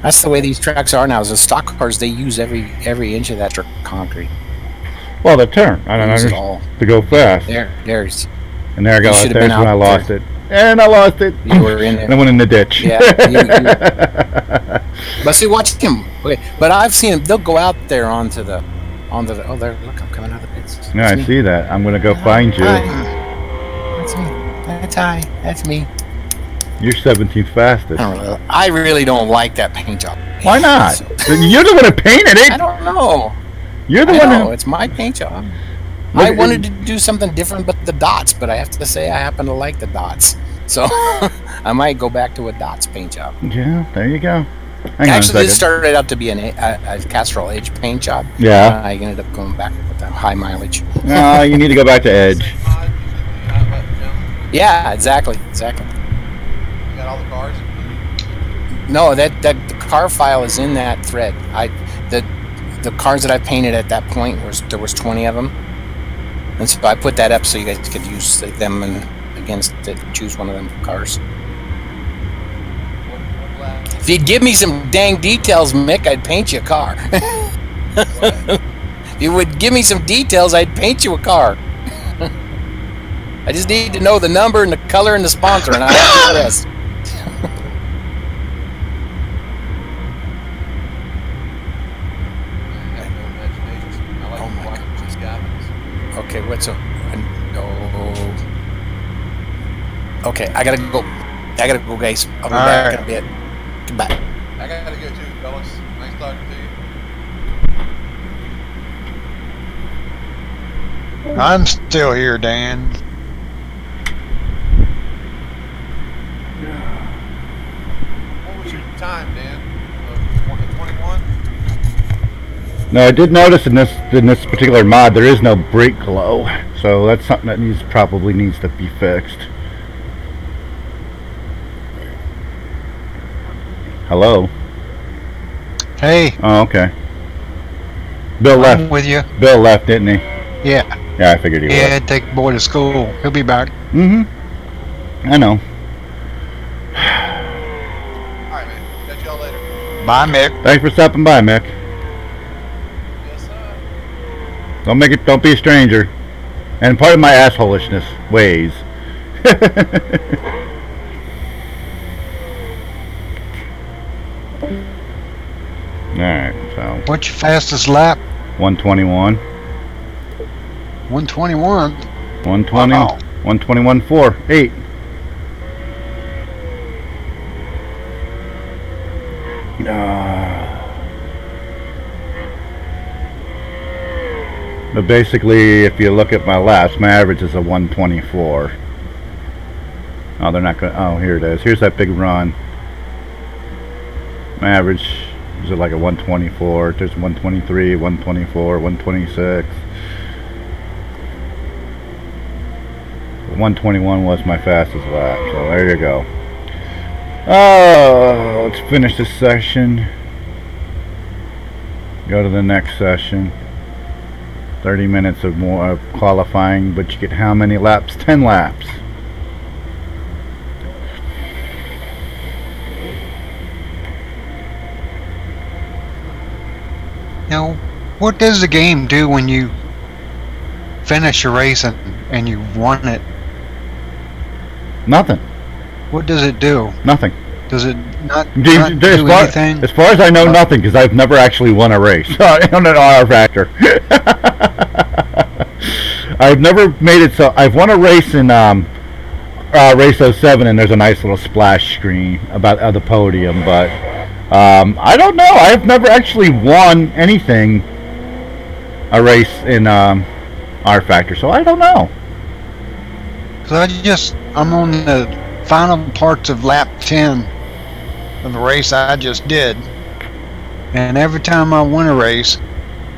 That's the way these tracks are now. As the stock cars, they use every inch of that concrete. Well, the turn. I don't know. To go fast. There's. And there I go. That's when I lost it. And I lost it. You were in there. I went in the ditch. Yeah. But see, watch him. Okay. But I've seen him. They'll go out there onto the. Oh, there! Look, I'm coming out of the pits. No, I see that. I'm gonna go find you. That's me. That's me. You're 17th fastest. I really don't like that paint job. Why not? You're the one who painted it. I don't know. You're the one who. It's my paint job. I wanted to do something different, but the dots. But I have to say, I happen to like the dots. So I might go back to a dots paint job. Yeah, there you go. Actually, this started out to be a Castrol Edge paint job. Yeah. I ended up going back with the high mileage. You need to go back to Edge. Yeah, exactly. You got all the cars? No, the car file is in that thread. The cars that I painted at that point there was 20 of them, and so I put that up so you guys could use them and choose one of them cars. If you'd give me some dang details, Mick, I'd paint you a car. If you would give me some details, I'd paint you a car. I just need to know the number and the color and the sponsor, and I'll do the rest. Okay, what's up? No. Okay, I gotta go, guys. I'll be back in a bit. Goodbye. I gotta go too, fellas. Nice talking to you. I'm still here, Dan. What was your time, Dan? 21? No, I did notice in this particular mod there is no brake glow, so that's something that probably needs to be fixed. Hello. Hey. Oh, okay. Bill left. I'm with you. Bill left, didn't he? Yeah. Yeah, I figured he would. Yeah, take the boy to school. He'll be back. Mm-hmm. I know. Alright, man. Catch y'all later. Bye, Mick. Thanks for stopping by, Mick. Yes, sir. Don't be a stranger. And part of my assholishness ways. Alright, so What's your fastest lap? 121. 121. 120. Wow. 121.48. But basically, if you look at my laps, my average is a 124. Oh, they're not going. Oh, here it is. Here's that big run. My average is like a 124. There's 123, 124, 126. 121 was my fastest lap. So there you go. Oh, let's finish this session. Go to the next session. 30 minutes of more of qualifying, but you get how many laps? 10 laps. Now, what does the game do when you finish a race and you won it? Nothing. What does it do? Nothing. Does it not As do far, anything? as far as I know, nothing, because I've never actually won a race on an rFactor. I've never made it so. I've won a race in race 07, and there's a nice little splash screen about the podium, but I don't know. I've never actually won anything, a race in rFactor, so I don't know. So I'm on the final parts of lap 10 of the race I just did, and every time I win a race,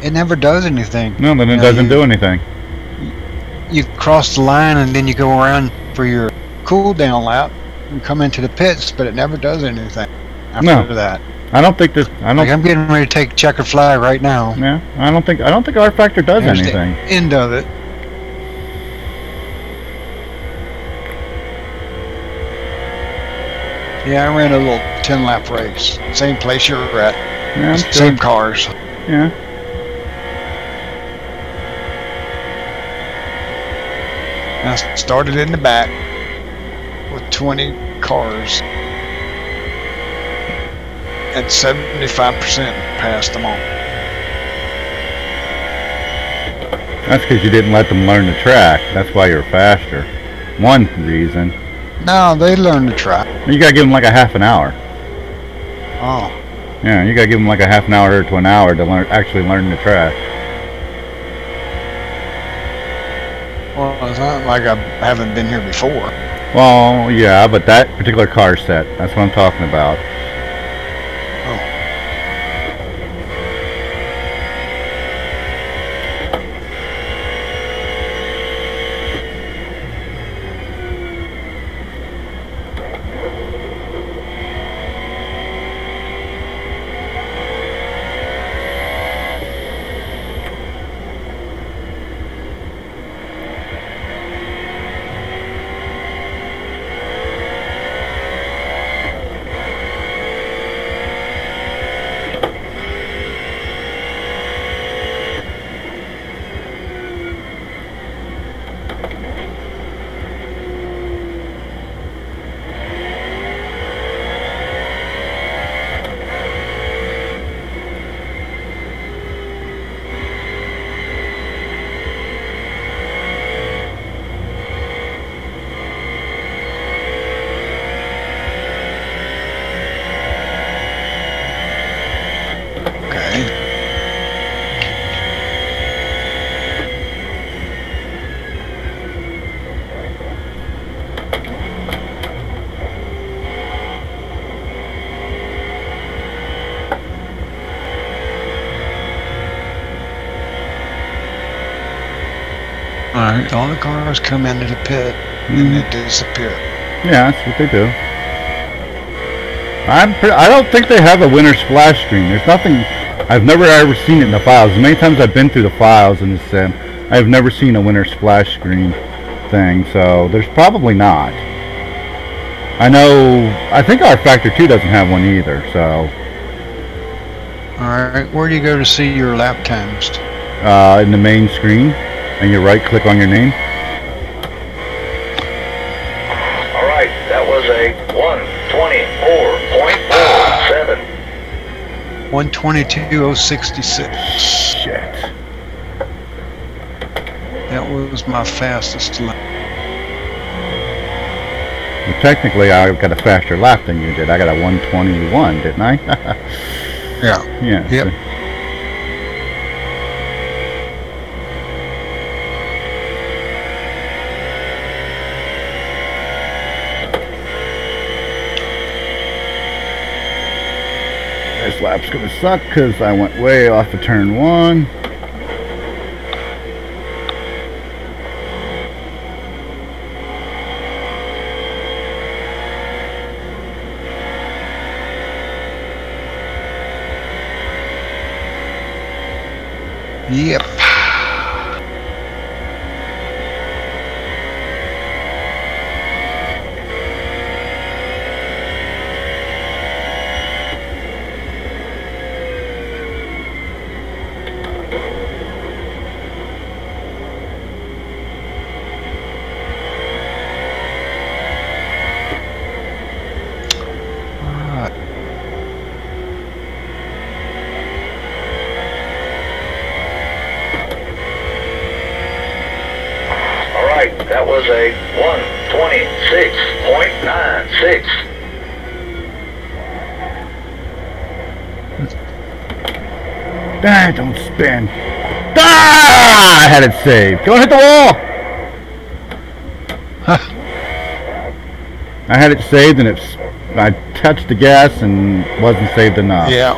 it never does anything. No, then it doesn't do anything. You cross the line and then you go around for your cool down lap and come into the pits, but it never does anything after that. I don't think this. I don't. Like I'm getting ready to take checker fly right now. Yeah, I don't think rFactor does There's anything. the end of it. Yeah, I ran a little 10-lap race. Same place you're at. Yeah, Same cars. Yeah. I started in the back with 20 cars. At 75% past them all. That's because you didn't let them learn the track. That's why you're faster. One reason. No, they learned to try. You gotta give them like a half an hour. Oh. Yeah, you gotta give them like a half an hour to an hour to actually learn the track. Well, it's not like I haven't been here before. Well, yeah, but that particular car set, that's what I'm talking about. Alright, all the cars come into the pit and they disappear. Yeah, that's what they do. I don't think they have a winter splash screen. There's nothing. I've never ever seen it in the files. As many times I've been through the files in this sim, I've never seen a winter splash screen thing. So there's probably not. I think rFactor 2 doesn't have one either. So. Alright, where do you go to see your lap times? In the main screen. And you right click on your name. All right, that was a 124.47. 122.066. Shit. That was my fastest lap. Well, technically, I got a faster lap than you did. I got a 121, didn't I? Yeah. Yeah. Yep. This lap's gonna suck because I went way off of turn 1. Yep. That was a 126.96. Ah, don't spin. Ah! I had it saved. Don't hit the wall! I had it saved and I touched the gas and wasn't saved enough. Yeah.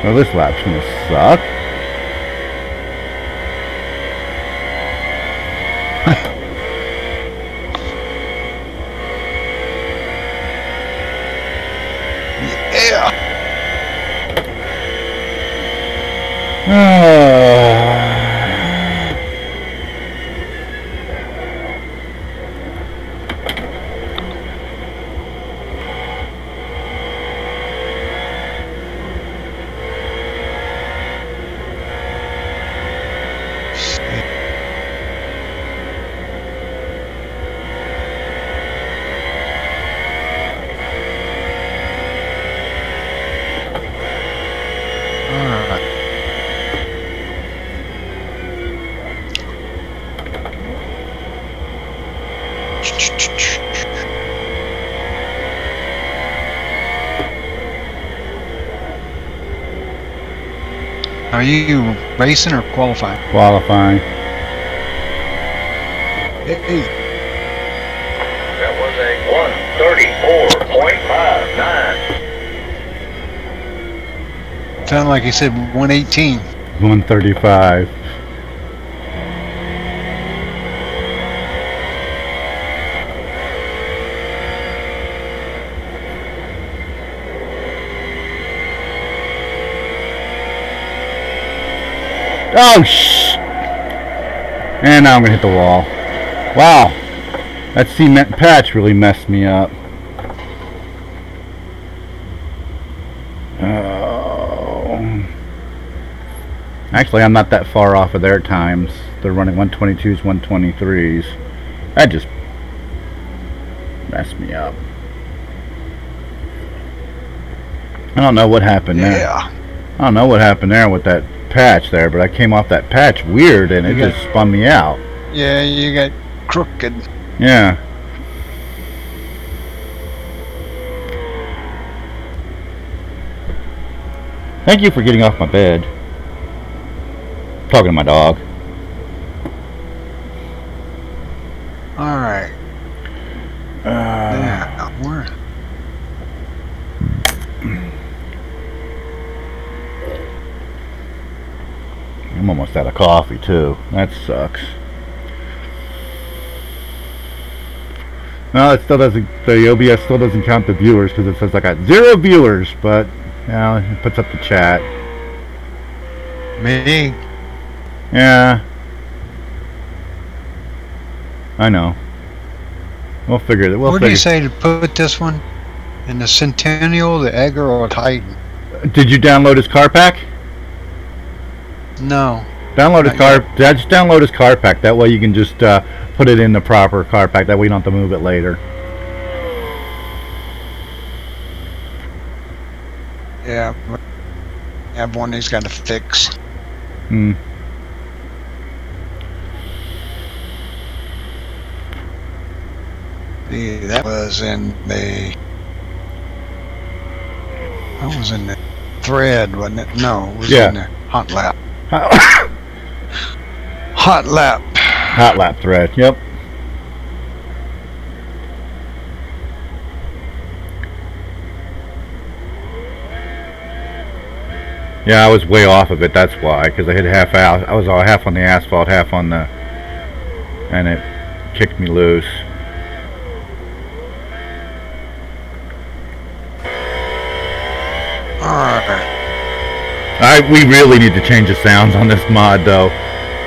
So this lap's gonna suck. Are you racing or qualifying? Qualifying. Hey. That was a 134.59. Sounded like he said 118. 135. Oh, shh! And now I'm gonna hit the wall. Wow, that cement patch really messed me up. Oh. Actually, I'm not that far off of their times. They're running 122s, 123s. That just messed me up. I don't know what happened there. Yeah. I don't know what happened there with that patch there, but I came off that patch weird and it just spun me out. Yeah, you got crooked. Yeah. Thank you for getting off my bed. Talking to my dog. Alright. Yeah, we're... I'm almost out of coffee too. That sucks. No, it still doesn't. The OBS still doesn't count the viewers because it says I got 0 viewers, but you know, it puts up the chat. Me? Yeah, I know. We'll figure it. What do you say to put this one in the Centennial, the Egger, or Titan? Did you download his car pack? No. Download his Not car. yet. Yeah, just download his car pack. That way you can just put it in the proper car pack. That way you don't have to move it later. Yeah. I have one he's got to fix. Hmm. Yeah, that was in the. That was in the thread, wasn't it? No, it was Yeah. in the hot lap. Hot lap. Hot lap thread. Yep. Yeah, I was way off of it. That's why, because I hit half out. I was all half on the asphalt, half on the, and it kicked me loose. Alright. We really need to change the sounds on this mod, though.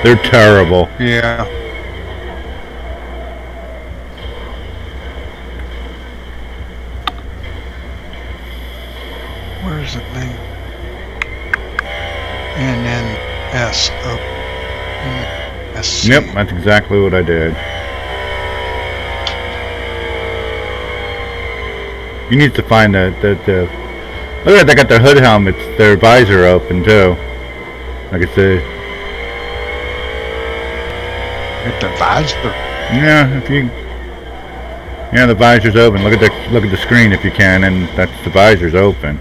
They're terrible. Yeah. Where's the thing? And then S-O. S-C. Yep, that's exactly what I did. You need to find the look at that, they got their hood helmets, their visor open too. Like I said, Hit the visor. yeah, if you, yeah, the visor's open. Look at the screen if you can, and that's the visor's open.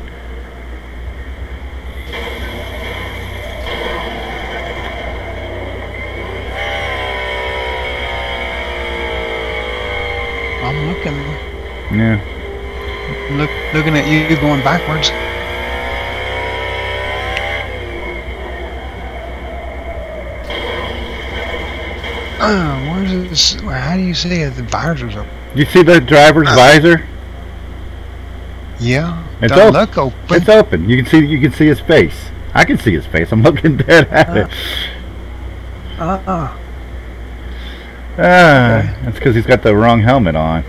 I'm looking. Yeah. Looking at you going backwards. Where's this? How do you see it? The visor's open. You see the driver's visor? Yeah. It's Don't open. look open. It's open. You can see his face. I can see his face. I'm looking dead at it. That's because he's got the wrong helmet on.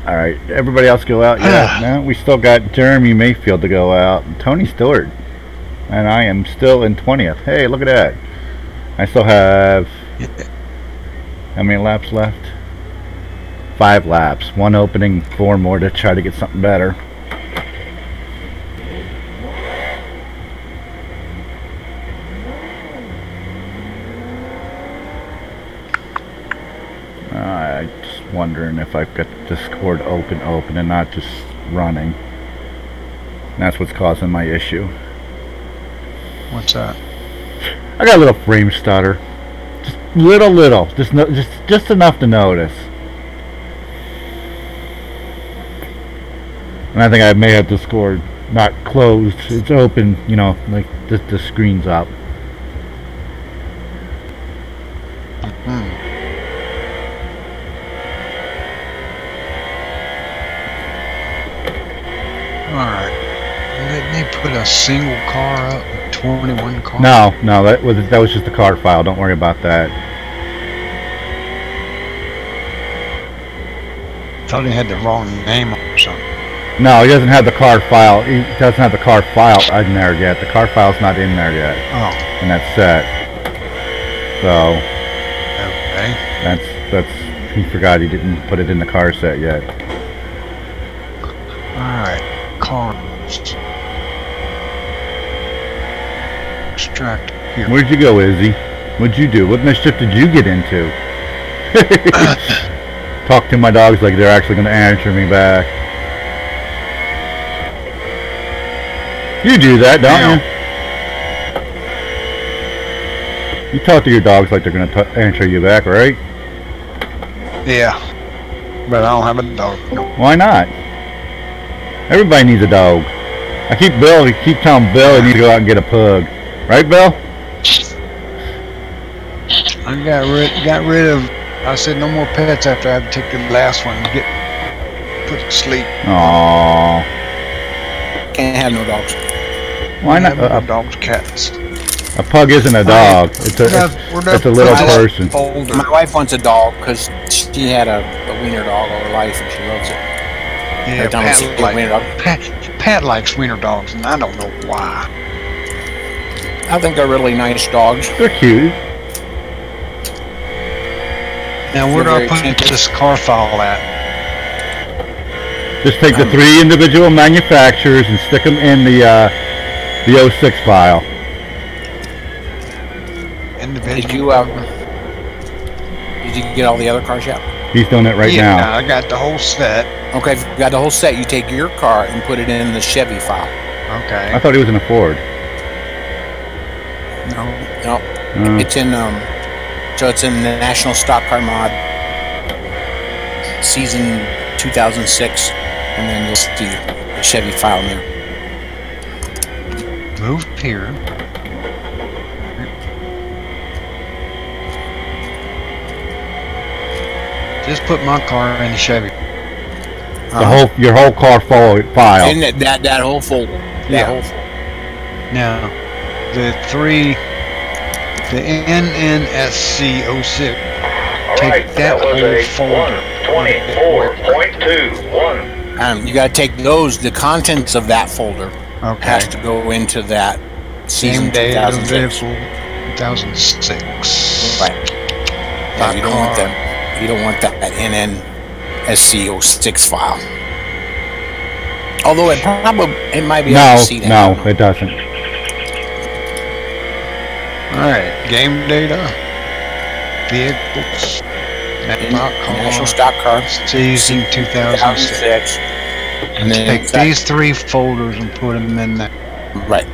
Alright, everybody else go out yet? No, we still got Jeremy Mayfield to go out. And Tony Stewart. And I am still in 20th. Hey, look at that. I still have... How many laps left? 5 laps. 1 opening, 4 more to try to get something better. I'm just wondering if I've got the Discord open and not just running. That's what's causing my issue. What's that? I got a little frame stutter. Just little. Just enough to notice. And I think I may have Discord not closed. It's open, you know, like the screen's up. Alright. Didn't they put a single car up? 21 cars? No, that was just the car file. Don't worry about that. Thought he had the wrong name or something. No, he doesn't have the car file. He doesn't have the car file in there yet. The car file's not in there yet. Oh. And that's set. So Okay. that's he forgot he didn't put it in the car set yet. Alright. Cars. Extract here. Where'd you go, Izzy? What'd you do? What mischief did you get into? Talk to my dogs like they're actually going to answer me back. You do that, don't you? You talk to your dogs like they're going to answer you back, right? Yeah. But I don't have a dog. Why not? Everybody needs a dog. I keep telling Bill he needs to go out and get a pug. Right, Bill? I got rid of. I said no more pets after I had to take the last one and get put to sleep. Aww. Can't have no dogs. Why not? Dogs, cats. A pug isn't a dog. It's a little person. Older. My wife wants a dog because she had a wiener dog all her life and she loves it. Yeah, Every time I see a wiener dog. Pat likes wiener dogs, and I don't know why. I think they're really nice dogs. They're cute. Now, where do They're I very put attentive. this car file at? Just take the 3 individual manufacturers and stick them in the 06 file. Individual. Did you get all the other cars yet? He's doing it right Yeah, now. I got the whole set. Okay, if you got the whole set, you take your car and put it in the Chevy file. Okay. I thought he was in a Ford. No. No, Oh. it's in so it's in the National Stock Car Mod season 2006, and then you'll see the Chevy file in there. Move here. Just put my car in the Chevy. Your whole car file. And that whole folder. Yeah. Whole folder. Now, the NNSC06. All Take right, that that was whole a folder. 124.21. You got to take the contents of that folder Okay. has to go into that season Same day of 2006. vehicle 2006. Right. Yeah, you don't want that. You don't want that NNSC06 file. Although it might be able No, to see that. no, it doesn't. Alright, game data. Vehicles. National Stock Car Season 2006. 2006. And then Take these 3 folders and put them in there. right.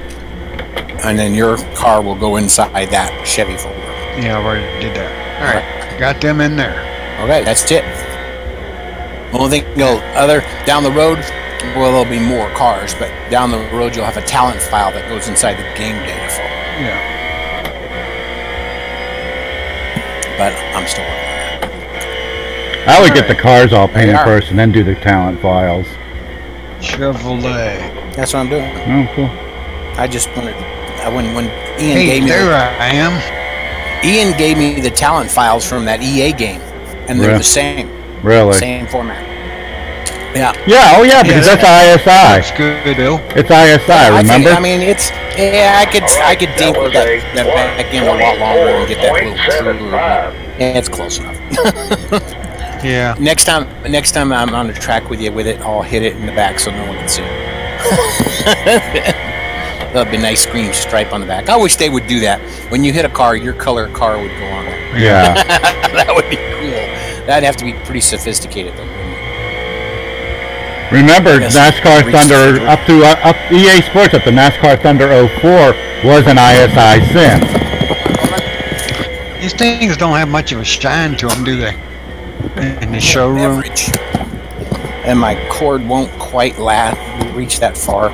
And then your car will go inside that Chevy folder. Yeah, I already did that. Alright, got them in there. Okay, that's it. Only thing down the road, well, there'll be more cars, but down the road you'll have a talent file that goes inside the game data folder. Yeah. But I'm still working on I would get the cars all painted They are. first and then do the talent files. Chevrolet. that. That's what I'm doing. Oh, cool. I just wanted. When Ian Hey, gave me there I am. Ian gave me the talent files from that EA game, and they're Really? the same Really? format. Yeah. Yeah, oh yeah, because that's That's ISI. good, Bill. It's ISI, remember? I mean, it's I could dink with that back end a lot longer and get that little truer. Yeah, it's close enough. Yeah. Next time I'm on the track with you with it, I'll hit it in the back so no one can see. That'll be a nice green stripe on the back. I wish they would do that. When you hit a car, your color car would go on there. Yeah. That would be cool. That'd have to be pretty sophisticated though. Wouldn't it? Remember, Yes, NASCAR reach Thunder through. up EA Sports up to NASCAR Thunder 04 was an ISI sim. These things don't have much of a shine to them, do they? In the showroom. Average. And my cord won't quite reach that far.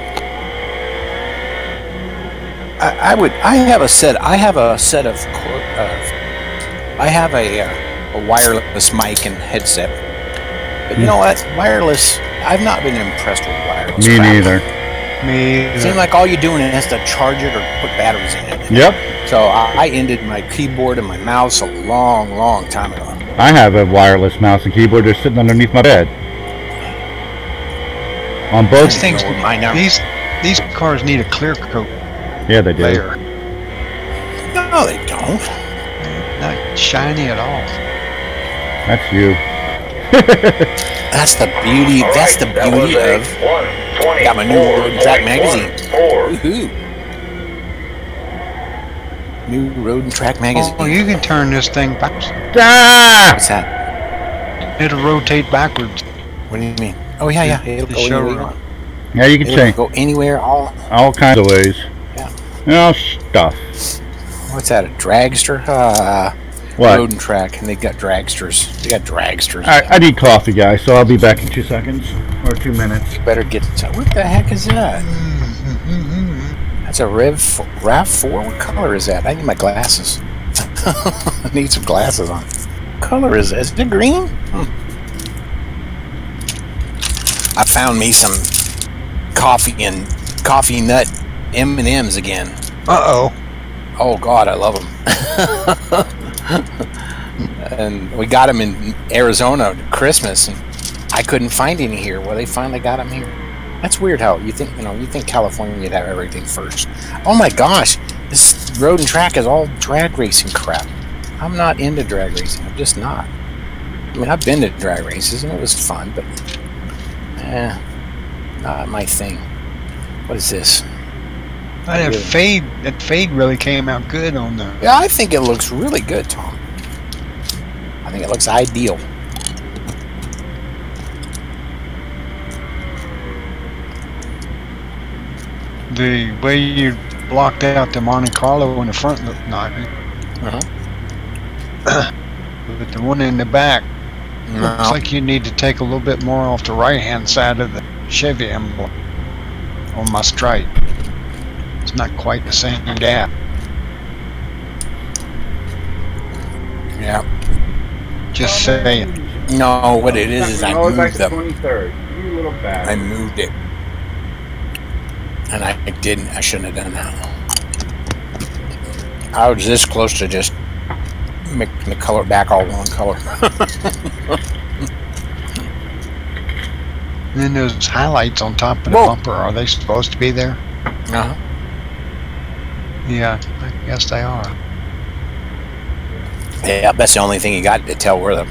I have a set of I have a wireless mic and headset. But you know what? Wireless, I've not been impressed with wireless. Me crap. neither. Me It seems like all you're doing is to charge it or put batteries in it. Yep. So I ended my keyboard and my mouse a long time ago. I have a wireless mouse and keyboard. They're sitting underneath my bed. On both. These things, Mine now. these cars need a clear coat Yeah, they do. layer. No, they don't. Not shiny at all. That's you. That's the beauty. That's the beauty of. Got my new Road and Track magazine. Woohoo! New Road and Track magazine. Oh, you can turn this thing backwards. Ah! What's that? It'll rotate backwards. What do you mean? Oh yeah. It'll The go anywhere you showroom. want. Yeah, you can It'll change go anywhere. all kinds of ways. Yeah. Oh, stuff. What's that? A dragster? What? Road and Track, and they got dragsters. They got dragsters. I need coffee, guys, so I'll be back in 2 seconds or 2 minutes. You better get. What the heck is that? That's a RAV4. What color is that? I need my glasses. I need some glasses on. What color is it? Is it green? I found me some coffee nut M&Ms again. Uh-oh. Oh God, I love them. And we got them in Arizona at Christmas, and I couldn't find any here. Well, they finally got them here. That's weird how you think California would have everything first. Oh my gosh, This road and track is all drag racing crap. I'm not into drag racing. I'm just not. I mean, I've been to drag races and it was fun, but not my thing. What is this? That fade really came out good on the. Yeah, I think it looks really good, Tom. I think it looks ideal. The way you blocked out the Monte Carlo in the front looked nice. But the one in the back looks like you need to take a little bit more off the right-hand side of the Chevy emblem on my stripe. It's not quite the same gap. Yeah. Just saying. No, what it is I moved them. 23rd. You little bastard. I moved it. And I didn't. I shouldn't have done that. I was this close to just making the color back all one color. And then those highlights on top of the bumper, are they supposed to be there? Uh-huh. Yeah, I guess they are. Yeah, that's the only thing you got to tell where the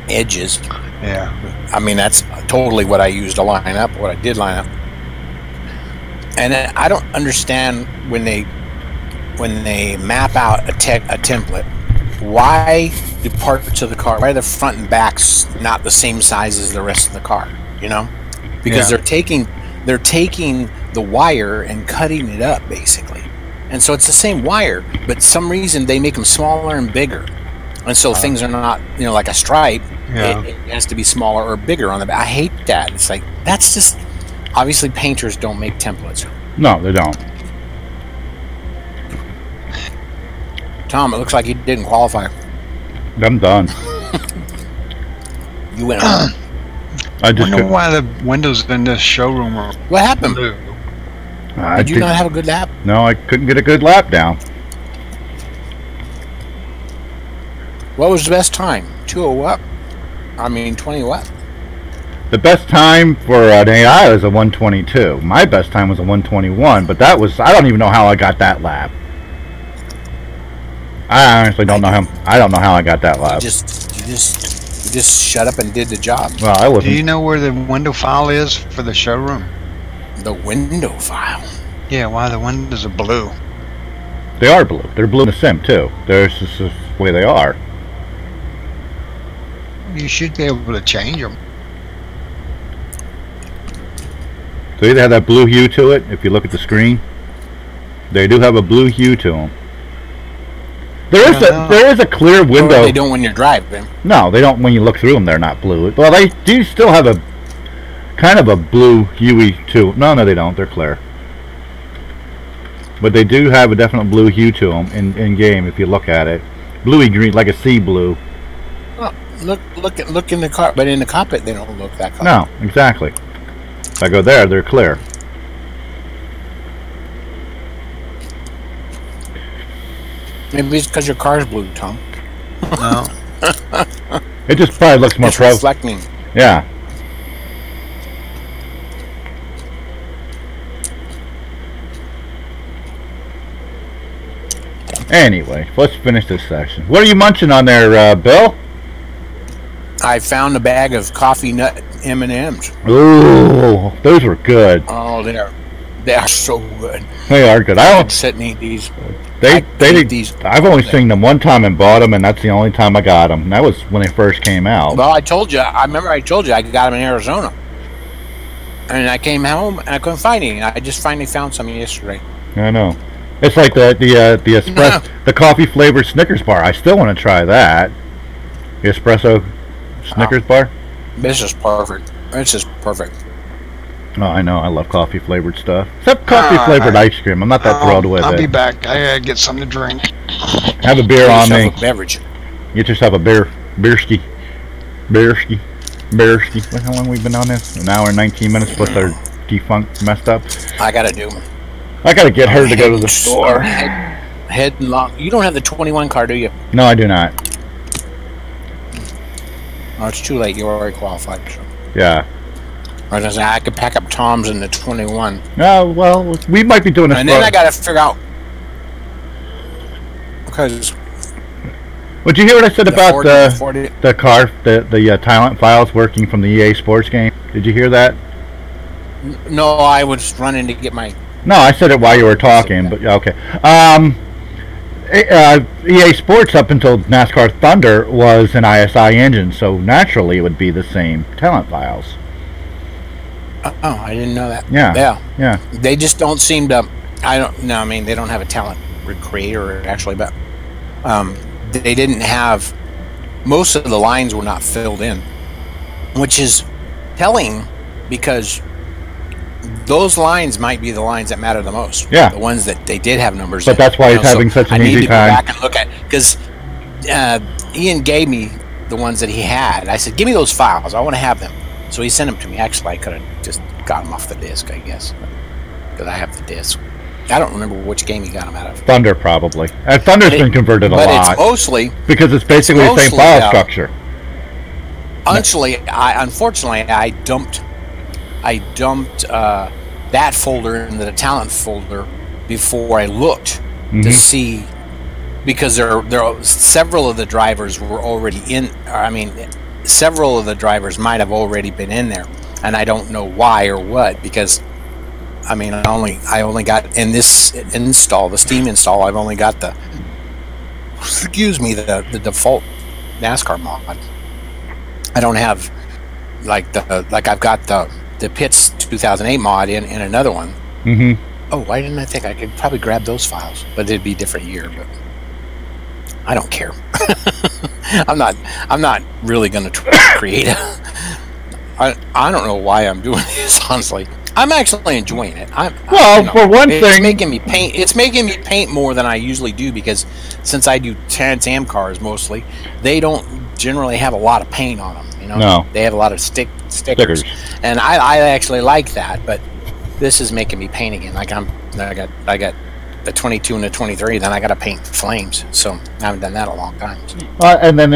edge is. Yeah. I mean, that's totally what I used to line up, what I did line up. And I don't understand when they map out a template, why the parts of the car, why are the front and backs not the same size as the rest of the car? You know, because they're taking the wire and cutting it up basically, and so it's the same wire, but some reason they make them smaller and bigger, and so things are not, you know, like a stripe. It has to be smaller or bigger on the back. I hate that. It's like, that's just obviously painters don't make templates. No, they don't. Tom, it looks like you didn't qualify. I'm done. You went home. I just wonder why the windows in this showroom are What happened? blue. Did you not have a good lap? No, I couldn't get a good lap down. What was the best time? 2:00 what? I mean, 20 what? The best time for an AI was a 122. My best time was a 121, but that was, I don't even know how I got that lap. I honestly don't know how. I don't know how I got that lap. You just shut up and did the job. Well, I wasn't. Do you know where the window file is for the showroom? The window file. Yeah, why the windows are blue. They are blue. They're blue in the sim too. There's just the way they are. You should be able to change them. So they have that blue hue to it. If you look at the screen, they do have a blue hue to them. There is a clear window. They don't when you're driving. No, they don't when you look through them. They're not blue. Well, they do still have a kind of a blue huey too. No, they don't. They're clear. But they do have a definite blue hue to them in game. If you look at it, bluey green, like a sea blue. Oh, look in the car, but in the cockpit they don't look that color. No, exactly. If I go there, they're clear. Maybe it's because your car's blue, Tom. No. It just probably looks more It's reflecting. Yeah. Anyway, let's finish this section. What are you munching on there, Bill? I found a bag of coffee nut M&Ms. Ooh, those were good. Oh, they are so good. They are good. I I don't. could sit and eat these. I've only seen them one time and bought them, and that's the only time I got them. And that was when they first came out. Well, I told you. I remember I told you I got them in Arizona, and I came home and I couldn't find any. I just finally found some yesterday. I know. It's like the espresso, the coffee flavored Snickers bar. I still want to try that. The espresso Snickers bar. This is perfect. This is perfect. Oh, I know. I love coffee flavored stuff. Except coffee flavored ice cream. I'm not that thrilled with it. I'll be back. I gotta get something to drink. Have a beer on me. A beverage. Get yourself a beerski. How long have we been on this? An hour and 19 minutes plus our defunct messed up. I gotta do. I gotta get her to go to the store. Head and lock. You don't have the 21 car, do you? No, I do not. Oh, it's too late. You already qualified. So. Yeah. I was gonna say I could pack up Tom's in the 21. No, well, we might be doing this. And then I gotta figure out. because Would you hear what I said about 40, the talent files working from the EA Sports game? Did you hear that? No, I was running to get my. No, I said it while you were talking, but okay. EA Sports up until NASCAR Thunder was an ISI engine, so naturally it would be the same talent files. Oh, I didn't know that. Yeah. They just don't seem to. I don't know. I mean, they don't have a talent creator actually, but they didn't have. Most of the lines were not filled in, which is telling because those lines might be the lines that matter the most. Yeah. The ones that they did have numbers. But that's why he's having such an easy time. I need to go back and look at because Ian gave me the ones that he had. I said, "Give me those files. I want to have them." So he sent them to me. Actually, I could have just got them off the disc, I guess, because I have the disc. I don't remember which game he got them out of. Thunder, probably. Thunder's been converted a lot. But it's mostly because it's basically the same file structure. Unfortunately, I dumped that folder into the talent folder before I looked to see, because there are several of the drivers were already in. I mean, several of the drivers might have already been in there, and I don't know why or what, because I mean, I only got in this install, the Steam install, I've only got the default NASCAR mod. I don't have like I've got the Pitts 2008 mod in another one. Oh, why didn't I think I could probably grab those files? But it'd be a different year, but I don't care. I'm not really going to create I don't know why I'm doing this, honestly. I'm actually enjoying it. For one thing, it's making me paint. It's making me paint more than I usually do, because since I do Trans Am cars mostly, they don't generally have a lot of paint on them. You know, no. They have a lot of stickers, and I actually like that. But this is making me paint again. Like I got the 22 and the 23. Then I got to paint flames. So I haven't done that in a long time. So. And then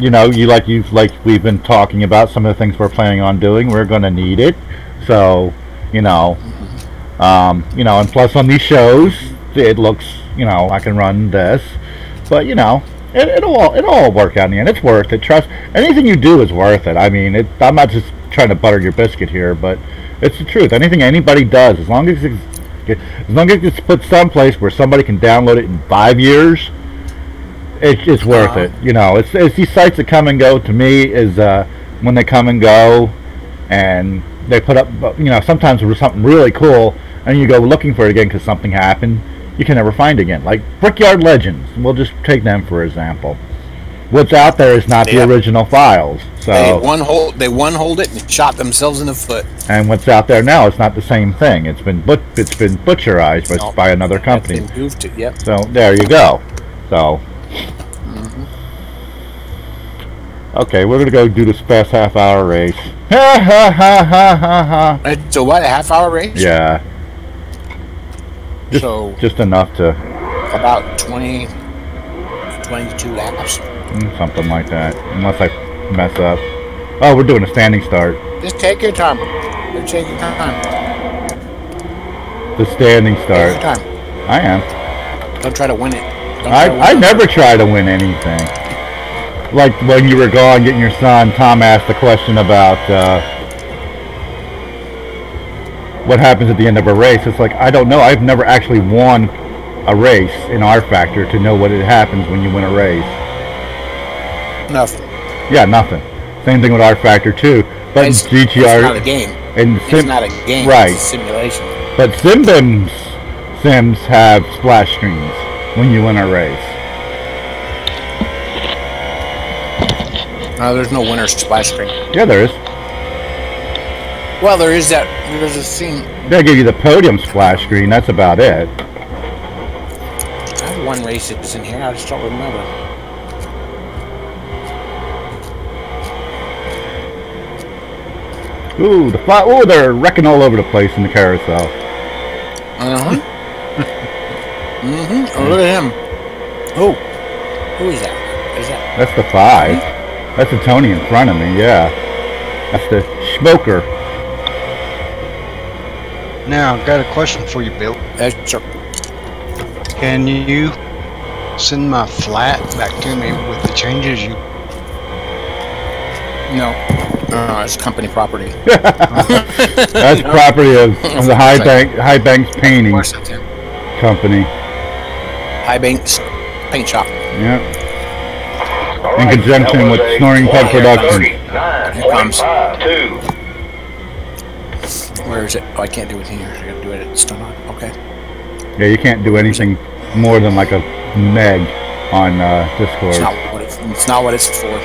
you know, we've been talking about some of the things we're planning on doing. We're going to need it. So, you know, and plus on these shows, it looks, you know, I can run this, but you know, it'll all work out in the end. It's worth it. Trust, anything you do is worth it. I mean, I'm not just trying to butter your biscuit here, but it's the truth. Anything anybody does, as long as it's put someplace where somebody can download it in 5 years, it's worth it. You know, it's these sites that come and go. To me, is when they come and go, and they put up, you know, sometimes it was something really cool, and you go looking for it again because something happened. You can never find it again. Like Brickyard Legends, we'll just take them for example. What's out there is not the original files. So they one-hold it and shot themselves in the foot. And what's out there now is not the same thing. It's been butcherized by another company. It's been goofed it, yep. So there you go. So. Okay, we're gonna go do this fast half-hour race. Ha ha ha ha ha ha. So what? A half-hour race? Yeah. Just enough to. About 22 laps. Something like that, unless I mess up. Oh, we're doing a standing start. Just take your time. Just take your time. The standing start. Take your time. I am. Don't try to win it. I never try to win anything. Like when you were gone getting your son, Tom asked the question about what happens at the end of a race. It's like, I don't know. I've never actually won a race in rFactor to know what happens when you win a race. Nothing. Yeah, nothing. Same thing with rFactor too. But in GTR, it's not a game. It's not a game. Right. It's a simulation. But Sims have splash screens when you win a race. No, there's no winner splash screen. Yeah, there is. Well, there is that. There's a scene. They'll give you the podium splash screen. That's about it. I have one race that's in here. I just don't remember. Ooh, they're wrecking all over the place in the carousel. Oh, look at him. Oh, who is that? Is that? That's the 5. That's the Tony in front of me. Yeah, that's the smoker. Now, I've got a question for you, Bill. Sure. Can you send my flat back to me with the changes you? No. It's company property. That's property of the High Banks Painting Company. High Banks Paint Shop. Yep. All In right, conjunction that was with a Snoring Pet Production. 39.52. Where is it? Oh, I can't do it here. I gotta do it. It's still on. Okay. Yeah, you can't do anything more than like a meg on Discord. It's not what it's for.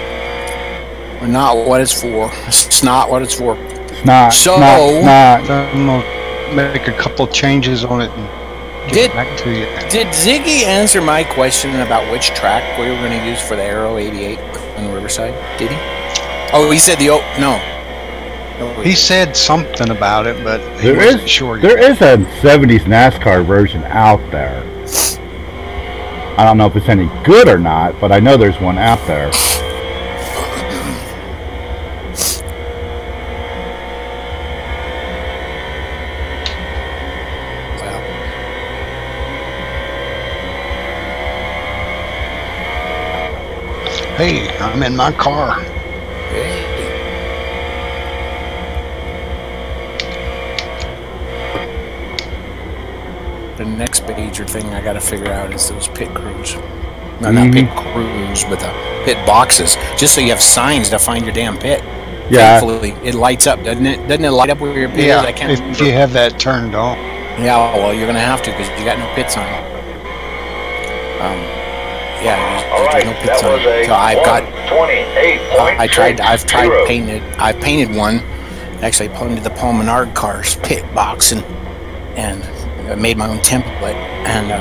Or not what it's for. It's not what it's for. It's not. So- not. I'm gonna make a couple changes on it and get it back to you. Did Ziggy answer my question about which track we were going to use for the Aero 88 on Riverside? Did he? Oh, he said no. He said something about it, but he There wasn't is sure. there is a 70s NASCAR version out there. I don't know if it's any good or not, but I know there's one out there. Hey, I'm in my car. The next major thing I got to figure out is those pit crews. No, not pit crews, but the pit boxes. Just so you have signs to find your damn pit. Yeah. Thankfully, it lights up, doesn't it? Doesn't it light up where your pit is? I can't if remember. you have that turned on. Yeah, well, you're going to have to because you got no pit sign. Yeah, All there's right, no pit that sign. was a So I've got. 128.60. I've tried painting it. I've painted one. Actually, I painted the Paul Menard car's pit box and I made my own template. And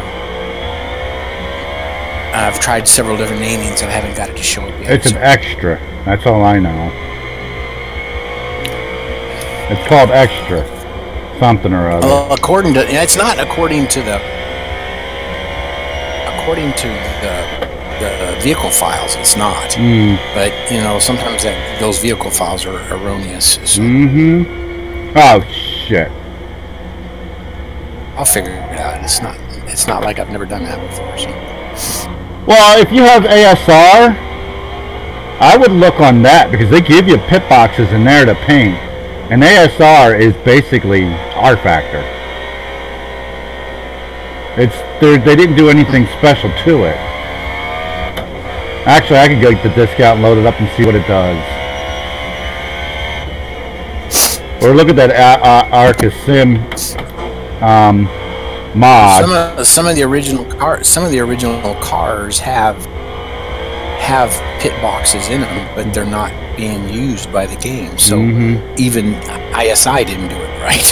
I've tried several different namings and I haven't got it to show up yet. It's an extra. That's all I know. It's called extra. Something or other. Well, according to it's not according to the vehicle files. It's not. But you know, sometimes those vehicle files are erroneous. So Oh shit. I'll figure it out. It's not like I've never done that before. So. Well, if you have ASR, I would look on that because they give you pit boxes in there to paint. And ASR is basically rFactor. They didn't do anything special to it. Actually, I could go get the disc out and load it up and see what it does. Or look at that Arca Sim mod. Some of the original cars have pit boxes in them, but they're not being used by the game. So even ISI didn't do it right.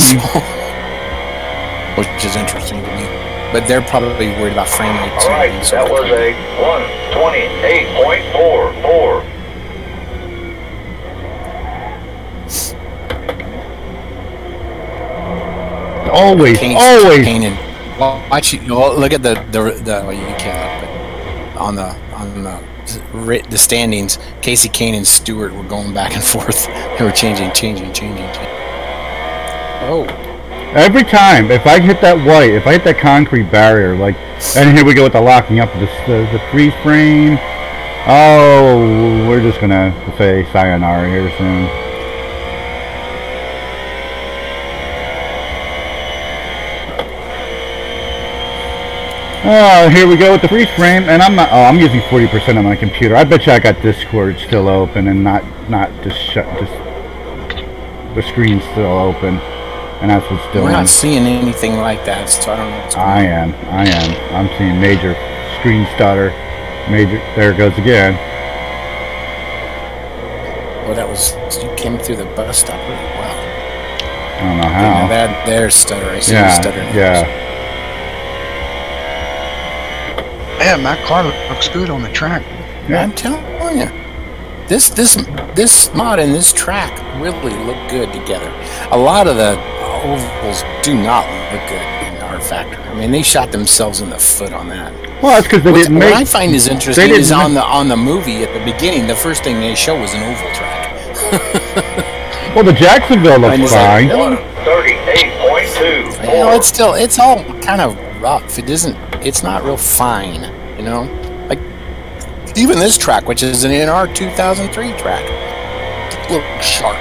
So, which is interesting to me. But they're probably worried about frame rates. All right, that was a 128.44. Always. Painted. Well, actually, look at the well, you can't look, but on the standings, Casey Kane and Stewart were going back and forth. They were changing. Oh. Every time, if I hit that white, if I hit that concrete barrier, like, and here we go with the locking up the freeze frame. Oh, we're just gonna say sayonara here soon. Oh, here we go with the freeze frame, and I'm using 40% on my computer. I bet you I got Discord still open and not just shut, just the screen's still open, and that's what's doing. We're not seeing anything like that, so I don't know what's going on. I am. I'm seeing major screen stutter. There it goes again. Well, you came through the bus stop really well. I don't know how. There's stutter. I see you stuttering. Yeah. Yeah, my car looks good on the track. Yeah. I'm telling you, this mod and this track really look good together. A lot of the ovals do not look good in rFactor. I mean, they shot themselves in the foot on that. Well, that's because they didn't make. What I find is interesting is on the movie at the beginning, the first thing they show was an oval track. Well, the Jacksonville looks fine. 138.2. You know, it's all kind of rough. It's not real fine. know, like even this track, which is an NR 2003 track, looks sharp.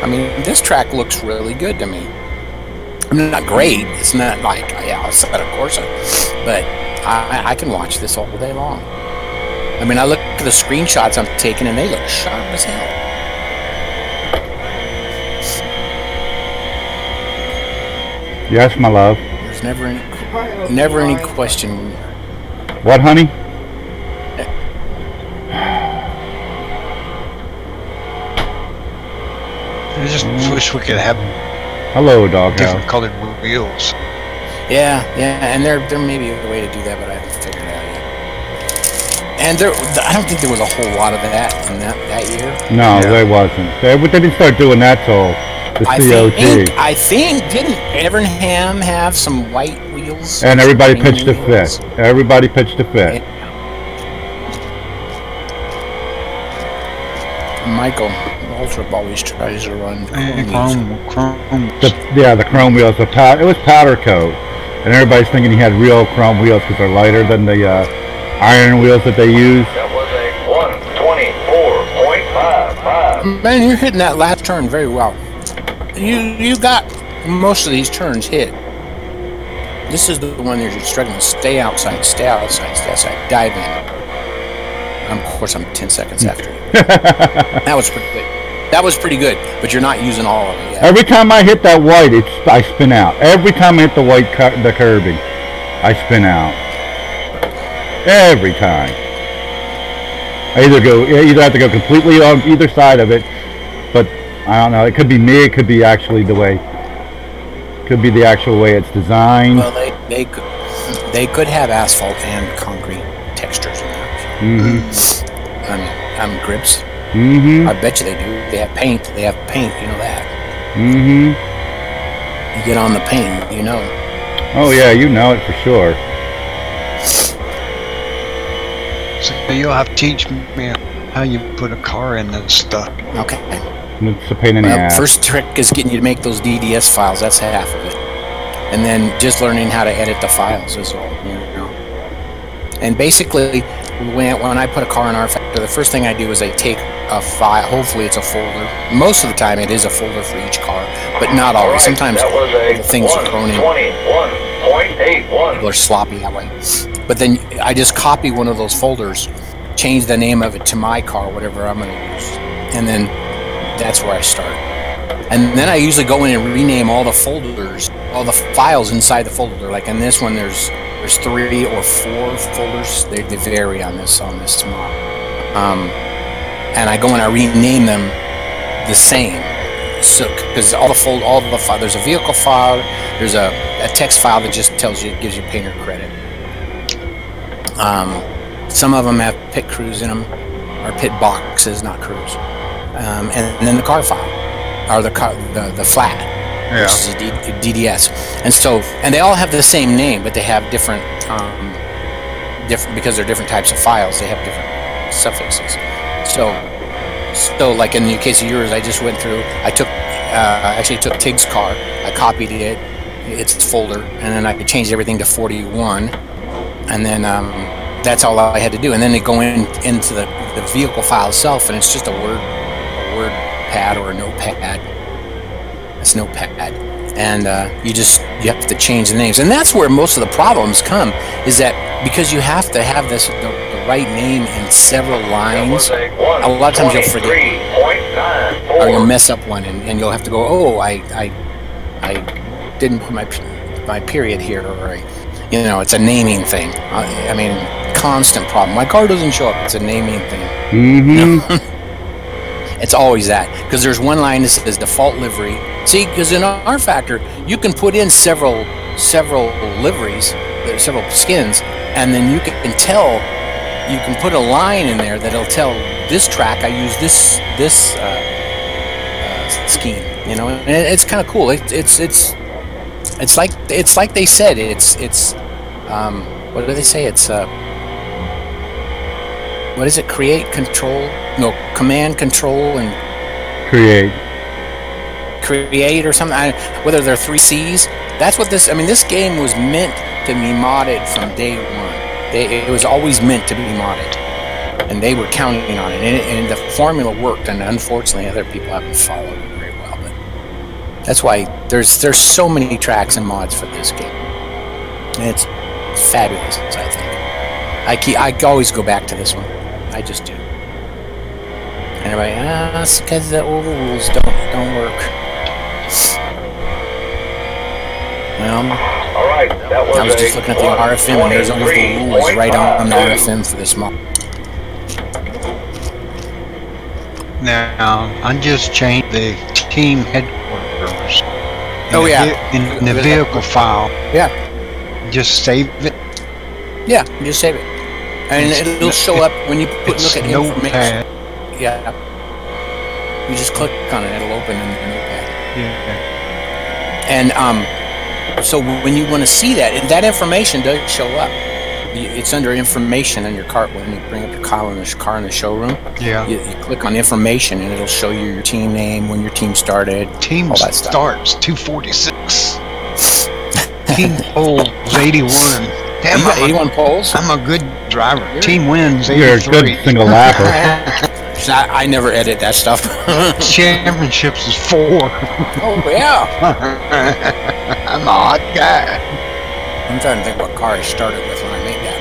I mean, this track looks really good to me. I mean, not great. It's not like, yeah, I'll set a Corsa, but I can watch this all day long. I mean, I look at the screenshots I'm taking, and they look sharp as hell. Yes, my love. There's never any question. What, honey? I just wish we could have Hello, doghouse. different colored wheels. Yeah, and there may be a way to do that, but I haven't figured it out yet. And I don't think there was a whole lot of that in that year. No, there wasn't. They didn't start doing that till the COT. I think didn't Evernham have some white wheels? And everybody pitched a fit. Everybody pitched a fit. Michael Waltrip always tries to run Chrome. The chrome wheels. It was powder coat, and everybody's thinking he had real chrome wheels because they're lighter than the iron wheels that they use. That was a 124.55. Man, you're hitting that last turn very well. You got most of these turns hit. This is the one that you're struggling. Stay outside, dive in. Of course, I'm 10 seconds after you. That was pretty good. That was pretty good, but you're not using all of it yet. Every time I hit that white, I spin out. Every time I hit the white, the curbing, I spin out. Every time. I either have to go completely on either side of it, but I don't know. It could be me. It could be actually the way. Could be the actual way it's designed. Well, they could have asphalt and concrete textures in there. Grips. I bet you they do. They have paint. You know that. You get on the paint, you know. Oh yeah, you know it for sure. So you'll have to teach me how you put a car in and stuff. Okay. It's a pain in the ass. First trick is getting you to make those DDS files. That's half of it. And then just learning how to edit the files as well. You know. And basically, when I put a car in rFactor, the first thing I do is I take a file. Hopefully it's a folder. Most of the time it is a folder for each car, but not always. Sometimes the things are thrown in. People are sloppy that way. But then I just copy one of those folders, change the name of it to my car, whatever I'm going to use. And then that's where I start. And then I usually go in and rename all the folders, all the files inside the folder. Like in this one, there's 3 or 4 folders. They vary on this model. And I go and I rename them the same. So because there's a vehicle file, there's a text file that just gives you painter credit. Some of them have pit crews in them, or pit boxes, not crews. And then the car file, or the flat. Yeah. Which is a DDS, and they all have the same name, but they have different because they're different types of files. They have different suffixes. So like in the case of yours, I just went through. I actually took Tigg's car. I copied its folder, and then I changed everything to 41, and then that's all I had to do. And then they go into the vehicle file itself, and it's just a word pad or a notepad. It's notepad, and you have to change the names, and that's where most of the problems come. Is that because you have to have the right name in several lines. A lot of times you'll forget, or you'll mess up one, and you'll have to go, oh, I didn't put my period here, or it's a naming thing. I mean, constant problem. My car doesn't show up. It's a naming thing. It's always that, because there's one line that says default livery. See, because in rFactor you can put in several liveries, several skins, and then you can put a line in there that'll tell this track I use this scheme. And it's kind of cool. It's like they said. It's what do they say? It's what is it? Create, control. No, command, control, and create or something. Whether they're 3 C's. That's what this. I mean, this game was meant to be modded from day one. It was always meant to be modded, and they were counting on it, and the formula worked. And unfortunately, other people haven't followed it very well. But that's why there's so many tracks and mods for this game. And it's fabulous, I think. I always go back to this one. I just do. And everybody, it's because the old rules don't work. Well, All right, that was I was just looking at the RFM, and there's always the rules right on the RFM for this mod. Now, I just changed the team headquarters. Oh, yeah. In the vehicle file. Yeah. Just save it. Yeah, just save it. And it'll show up when you look at information. Notepad. Yeah. You just click on it, it'll open in the notepad. Yeah. And so when you want to see that, that information does show up. It's under information on your cart when you bring up your car in the showroom. Yeah. You click on information and it'll show you your team name, when your team started. Team all that stuff. starts 246. Team polls 81. Damn, You got 81 polls? I'm a good driver. Team wins 83. You're a good single lapper. I never edit that stuff. Championships is 4. Oh, yeah. I'm a hot guy. I'm trying to think what car I started with when I made that.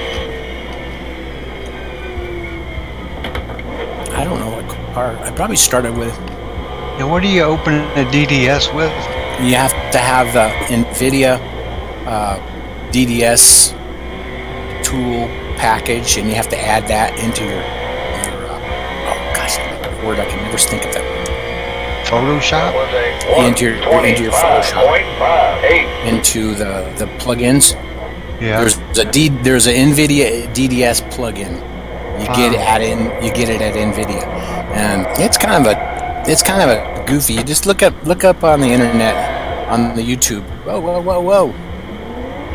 I don't know what car. I probably started with. Now, what are you opening a DDS with? You have to have the NVIDIA DDS tool package, and you have to add that into your oh gosh, the word I can never think of that. Photoshop? Into your Photoshop, into the plugins. Yeah. There's a NVIDIA DDS plugin. You get it at NVIDIA, and it's kind of a goofy. You just look up on the internet, on the YouTube. Whoa.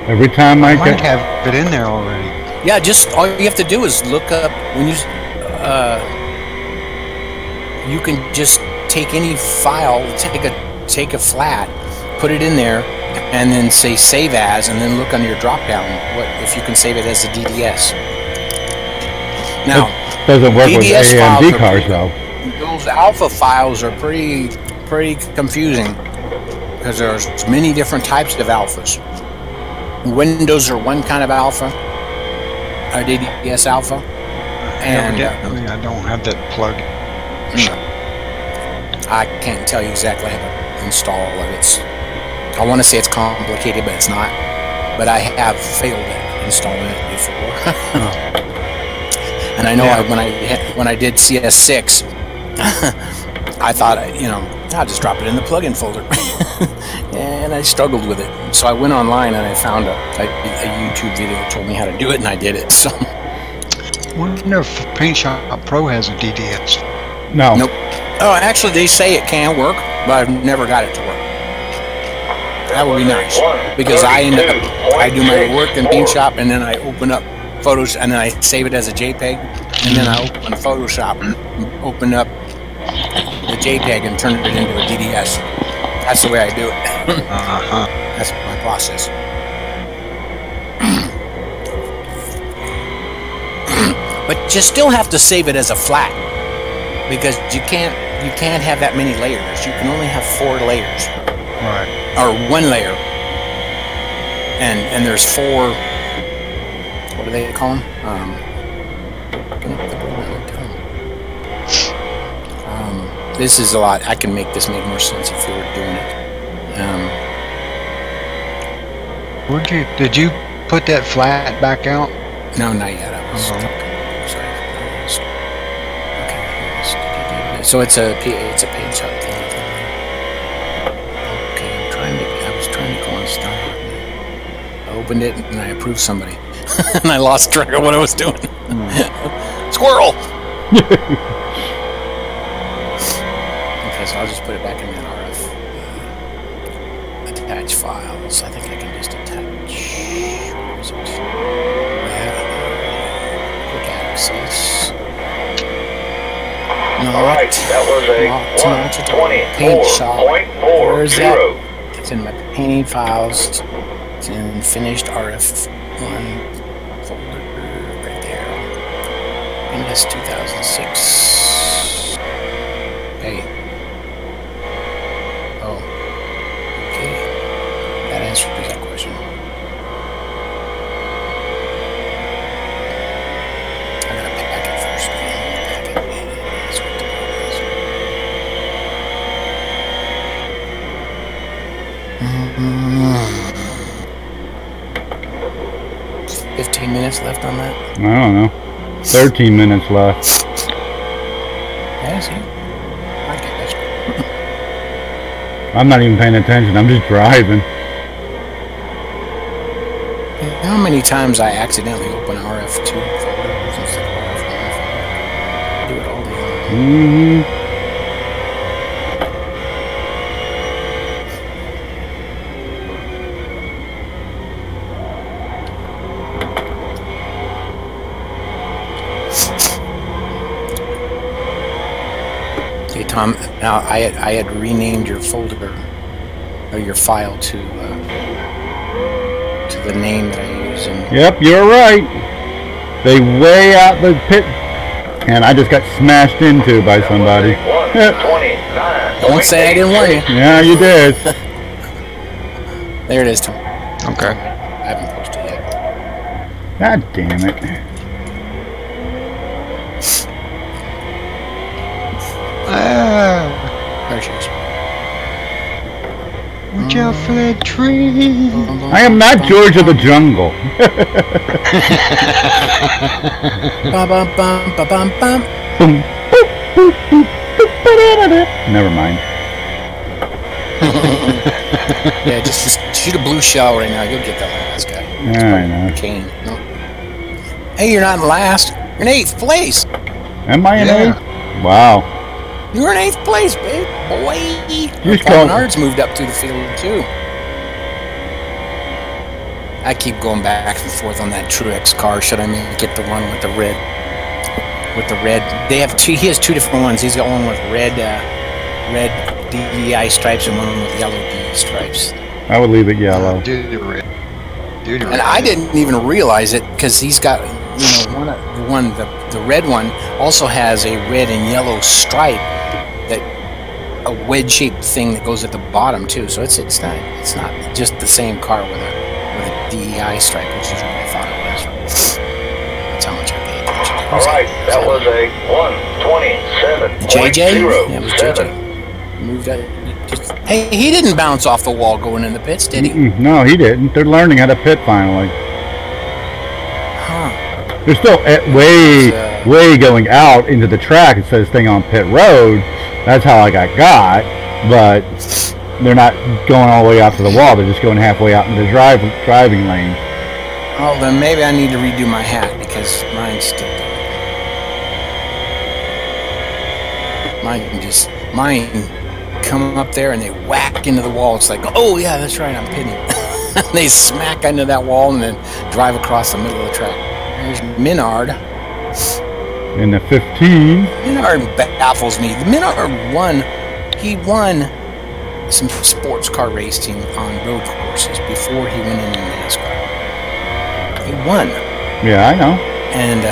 Every time I might have it in there already. Yeah, just all you have to do is look up when you can just take any file, take a flat, put it in there, and then say save as, and then look on your drop down if you can save it as a DDS. Now, it doesn't work with DDS AMD cars though. Those alpha files are pretty confusing because there's many different types of alphas. Windows are one kind of alpha, a DDS alpha, and Evidently, I don't have that plug. I can't tell you exactly how to install it. I want to say it's complicated, but it's not. But I have failed at installing it before. And I know when I did CS6, I thought, I'll just drop it in the plugin folder. And I struggled with it. So I went online and I found a YouTube video that told me how to do it, and I did it. So. I wonder if Paint Shop Pro has a DDS. No. Nope. Oh, actually, they say it can work, but I've never got it to work. That would be nice, because I do my work in Paint Shop, and then I open up photos, and then I save it as a JPEG, and then I open Photoshop and open up the JPEG and turn it into a DDS. That's the way I do it. That's my process. But you still have to save it as a flat, because you can't have that many layers. You can only have 4 layers. Right. Or 1 layer. And there's 4, what do they call them? This is a lot. I can make this make more sense if you were doing it. Did you put that flat back out? No, not yet. I was stuck. Okay. So it's a Paint Shop thing. Okay, I was trying to go on start. I opened it and I approved somebody. And I lost track of what I was doing. Squirrel! Okay, so I'll just put it back in that RF. Attach files. I think I can just attach. Where is it? Quick access. All right, that was a Paint Shop. 124.40. Where is that? It's in my painting files. It's in finished RF1 folder right there. NS 2006. Hey. Oh. Okay. That answers that question. I gotta pack it first. Pack it. That's what the problem is. 15 minutes left on that? I don't know. 13 minutes left. Yeah, see? I get that. I'm not even paying attention. I'm just driving. How many times I accidentally open RF2 folders instead of RF1 folder? I do it all day long. Okay, Tom. Now I had renamed your folder or your file to the name that I use. And Yep, you're right. They way out the pit, and I just got smashed into by somebody. 129. don't say I didn't warn you. Yeah, you did. There it is, Tom. Okay. I haven't posted yet. God damn it. There she is. Watch out for that tree. I am not George of the Jungle. Bum, bum, bum, bum, bum, bum. Boom, boop, boop, boop, boop, ba-da-da-da. Never mind. Yeah, just shoot a blue shell right now. You'll get that last guy. Yeah, I know. Kane. No. Hey, you're not in last. You're in 8th place. Am I in Yeah. 8th? Wow. You're in 8th place, babe. Boy. Just Paul go. Menard's moved up through the field, too. I keep going back and forth on that Truex car. Should I make it the one with the red? With the red. They have two. He has two different ones. He's got one with red DEI stripes and one with yellow DE stripes. I would leave it yellow. Do the red. Do the red. And I didn't even realize it because he's got, the red one also has a red and yellow stripe, that a wedge-shaped thing that goes at the bottom too. So it's not just the same car with a DEI stripe, which is what I thought it was. That's how much I paid attention. All right, that was a 127.07. JJ? Yeah, it was JJ. Moved out. Hey, he didn't bounce off the wall going in the pits, did he? No, he didn't. They're learning how to pit finally. Huh. They're still way going out into the track. It says thing on pit road. That's how I got, but they're not going all the way out to the wall. They're just going halfway out into the driving lane. Oh, then maybe I need to redo my hat because mine's still mine come up there and they whack into the wall. It's like, oh yeah, that's right, I'm pitting. They smack into that wall and then drive across the middle of the track. There's Menard. In the 15. Menard baffles me. The Menard won. He won some sports car racing on road courses before he went into NASCAR. He won. Yeah, I know. And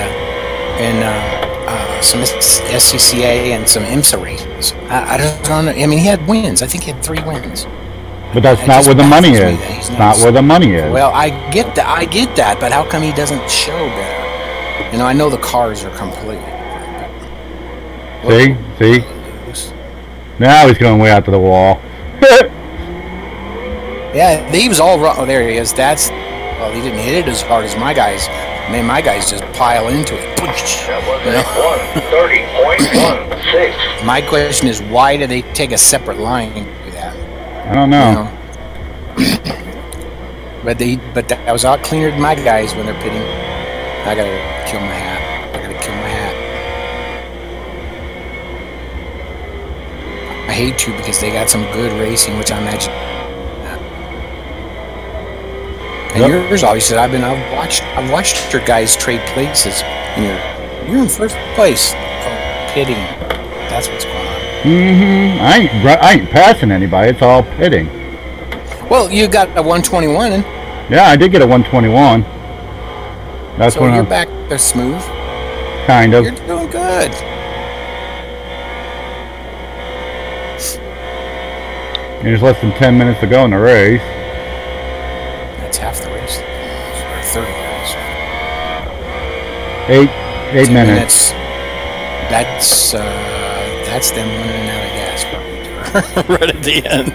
some SCCA and some IMSA races. I don't know. I mean, he had wins. I think he had 3 wins. But that's not where the money is. It's not where the money is. Well, I get that, but how come he doesn't show better? You know, I know the cars are completely different. See? Now he's going way out to the wall. Yeah, he was all wrong. Oh, there he is. He didn't hit it as hard as my guys. Man, my guys just pile into it. That was a 130.16. My question is, why do they take a separate line and do that? I don't know. But that was a lot cleaner than my guys when they're pitting. I gotta kill my hat. I hate to because they got some good racing, which I imagine. And yours, obviously, I've watched your guys trade places, and you're in first place. Oh, pitting. That's what's going on. I ain't passing anybody. It's all pitting. Well, you got a 121. Yeah, I did get a 121. That's So when you're I'm back there smooth. kind of. You're doing good. There's less than 10 minutes to go in the race. That's half the race. Or 30 minutes. 8 10 minutes. That's them running out of gas probably right at the end.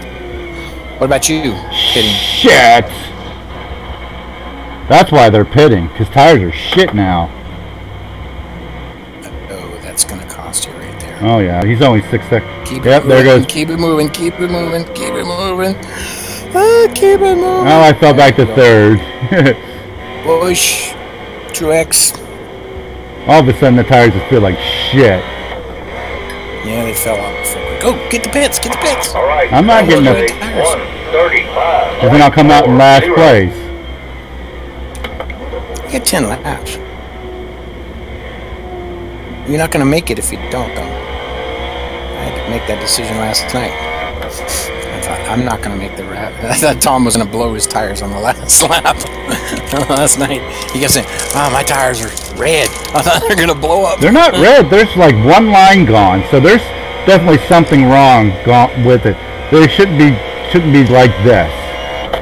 What about you? Pitting? Shit! That's why they're pitting, because tires are shit now. Oh, that's gonna cost you right there. Oh yeah, he's only 6 seconds. Keep Yep, it there moving, goes. keep it moving, keep it moving, keep it moving. Keep it moving. Oh, I fell back to third. Push. Truex. All of a sudden the tires just feel like shit. Yeah, they fell off before. Go, get the pits, get the pits. All right. I'm not getting that the- was a 1:35. And then I'll come out in last place. You get 10 laps. You're not going to make it if you don't, though. I had to make that decision last night. I thought, I'm not going to make the lap. I thought Tom was going to blow his tires on the last lap. Last night. He kept saying, oh, my tires are red. I thought they're going to blow up. They're not red. There's like one line gone, so there's definitely something wrong with it. They shouldn't be like this.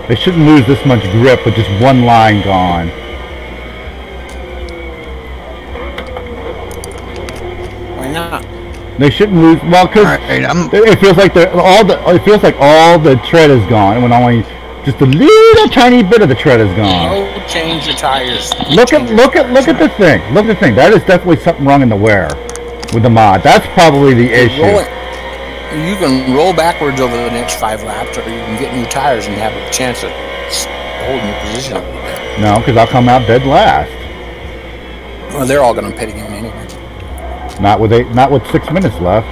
They shouldn't lose this much grip with just one line gone. Why not? They shouldn't lose. Well, because Alright, it feels like all the tread is gone when only just a little tiny bit of the tread is gone. Oh, change your tires. Look at the thing. Look at the thing. That is definitely something wrong in the wear with the mod. That's probably the issue. You can roll backwards over the next 5 laps, or you can get new tires and have a chance of holding your position a little bit. No, because I'll come out dead last. Well, they're all going to pit again anyway. Not with 6 minutes left.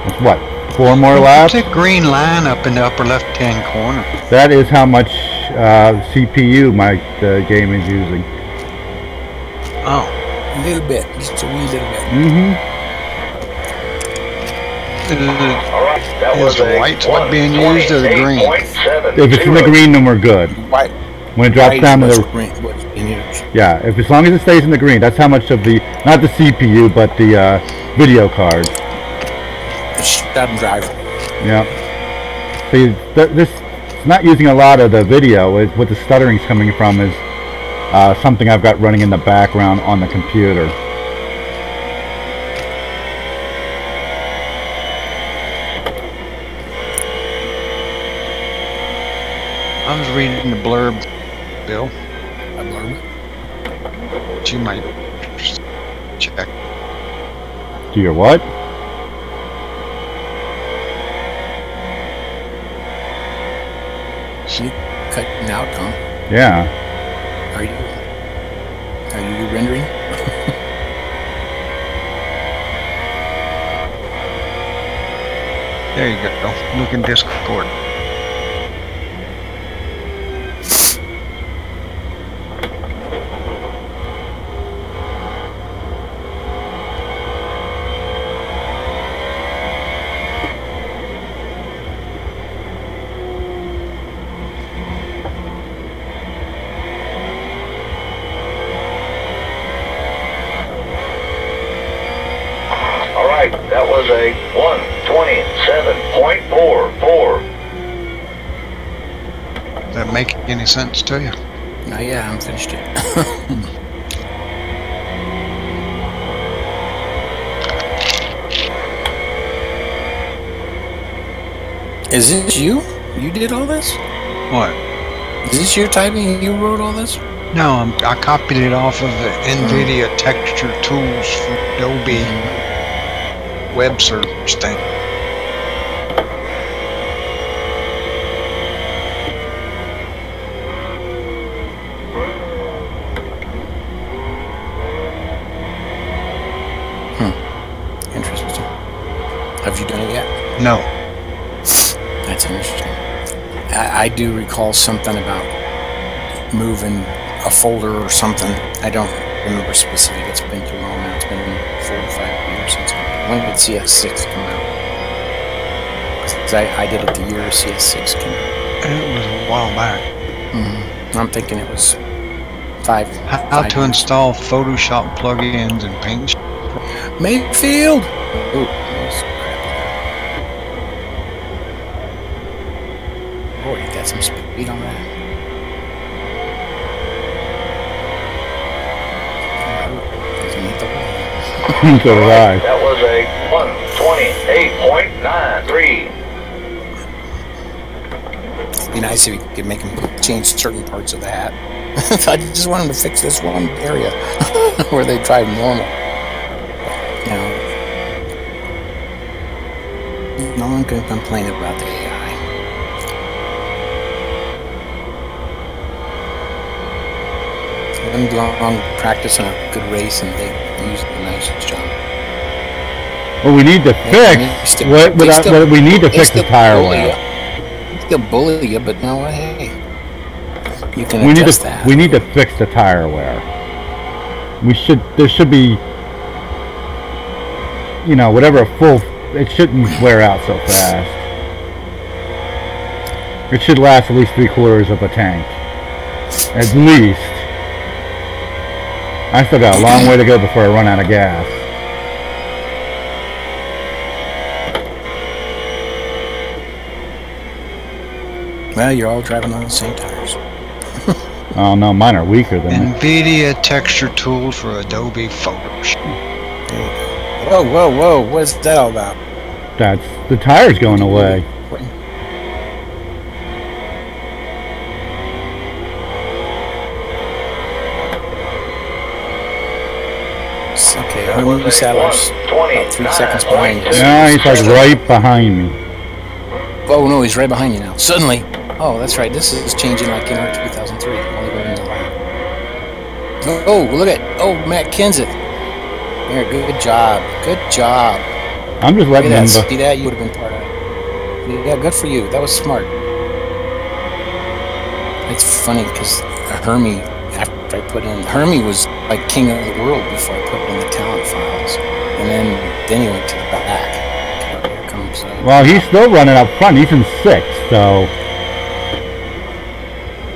It's what? 4 more laps? There's a green line up in the upper left-hand corner. That is how much CPU my game is using. Oh. A little bit, just a wee little bit. Mm-hmm. All right. That Is was the a whites what being used or the green? 1:28.70. If it's in the green, then we're good. White. When it drops down to the what's being used. yeah, as long as it stays in the green, that's how much of the not the CPU but the video card. Shut and drive. Yeah. See, this it's not using a lot of the video. What the stuttering's coming from is something I've got running in the background on the computer. I was reading the blurb, Bill. A blurb. But you might check. Do your what? You cutting out, Tom. Yeah. Are you rendering? There you go. Look in Discord. All right. That was a 1:27.44. Does that make any sense to you? Oh yeah, I'm finished it. Is this you? You did all this? What? Is this you typing? You wrote all this? No, I copied it off of the NVIDIA texture tools from Adobe web search thing. Interesting. Have you done it yet? No. That's interesting. I do recall something about moving a folder or something. I don't remember specific. It's been too long now. It's been 4 or 5 years since. When did CS6 come out? 'Cause I did it the year CS6 came out. It was a while back. I'm thinking it was How to install Photoshop plugins and paint. Mayfield. Oh, that's crappy. Boy, you got some speed on that. Doesn't hit the wall. So did I. That was a 128.93. It'd be nice if you could make him change certain parts of the hat. I just want him to fix this one area where they drive normal. No one can complain about the AI. One long practice on a good race, and they use the nicest job. Well, we need to fix what we need to fix the tire wear. They'll bully you, but no, hey, you can adjust that. We need to fix the tire wear. There should be, whatever a full. It shouldn't wear out so fast. It should last at least 3/4 of a tank, at least. I still got a long way to go before I run out of gas. Well, you're all driving on the same tires. Oh no, mine are weaker than NVIDIA texture tools for Adobe Photoshop. Whoa, whoa, whoa! What's that all about? That's the tires going away. Okay, Herman Saddler's about 3 seconds behind you. Yeah, he's like right behind me. Oh no, he's right behind you now. Suddenly. Oh, that's right. This is changing like in 2003. Only going in the line. Oh, look at. Oh, Matt Kenseth. There, good job. Good job. I'm just letting him. See that? You would have been part of it. Yeah, good for you. That was smart. It's funny because Hermie, after I put in, Hermie was like king of the world before I put in the talent files, and then he went to the back. Here comes. Well, he's still running up front. He's in 6th, so.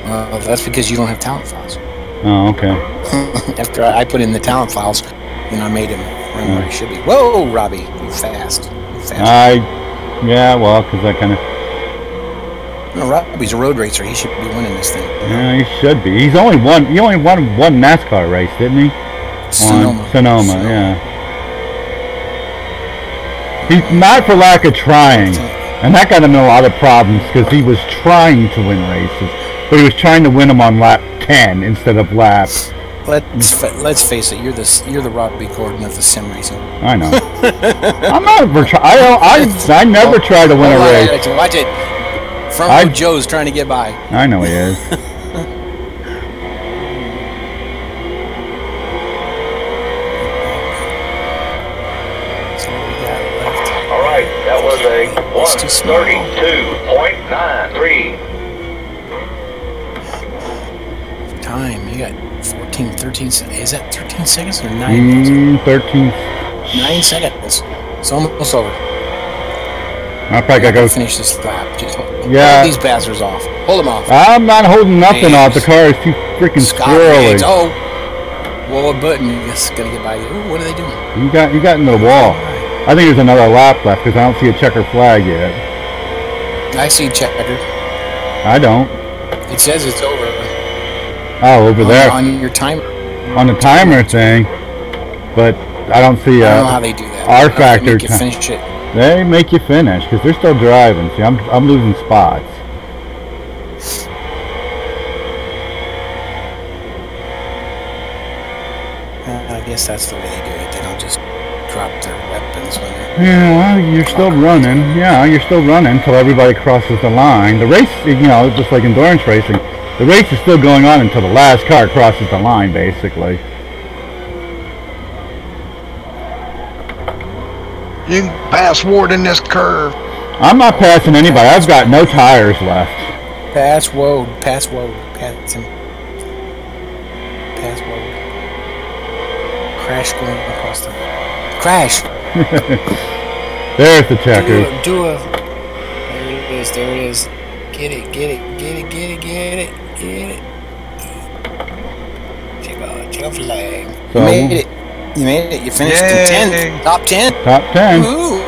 Well, that's because you don't have talent files. Oh, okay. After I put in the talent files, I made him run where he should be. Whoa, Robbie, you fast. Yeah, well, because I kind of. No, Robbie's a road racer. He should be winning this thing. Yeah, he should be. He only won one NASCAR race, didn't he? Sonoma, yeah. He's not for lack of trying, and that got him in a lot of problems because he was trying to win races, but he was trying to win them on lap 10 instead of lap. Let's face it. You're the Robbie Gordon of the sim racing. I know. I'm not ever I never try to win a race. Watch it. Front row Joe's trying to get by. I know he is. All right, that was a 132.93. Time, you got 14, 13, is that 13 seconds or 9? 13. 9 seconds. It's almost over. I probably gotta go finish this lap. Just hold these bastards off. Hold them off. I'm not holding nothing off. The car is too freaking squirrely. Oh, well, what button is gonna get by you? Ooh, what are they doing? You got into the wall. I think there's another lap left because I don't see a checker flag yet. I see checker. I don't. It says it's over. Oh, over there. On your timer. On the timer thing, but I don't see I don't know how they do that. rFactor. Make you finish it. They make you finish because they're still driving. See, I'm losing spots. I guess that's the way they do it. They don't just drop their weapons when they're... Yeah, you're still running. Yeah, you're still running until everybody crosses the line. The race, just like endurance racing, the race is still going on until the last car crosses the line, basically. You can pass Ward in this curve. I'm not passing anybody. I've got no tires left. Pass Wode. Pass Wode. Pass him. Pass Wode. Crash going across the... Crash! There's the checkers. Do a... There it is. There it is. Get it. Get it. Get it. Get it. Get it. Get it. flag. So, You made it. You made it. You finished in 10th. Top 10. Top 10 Ooh.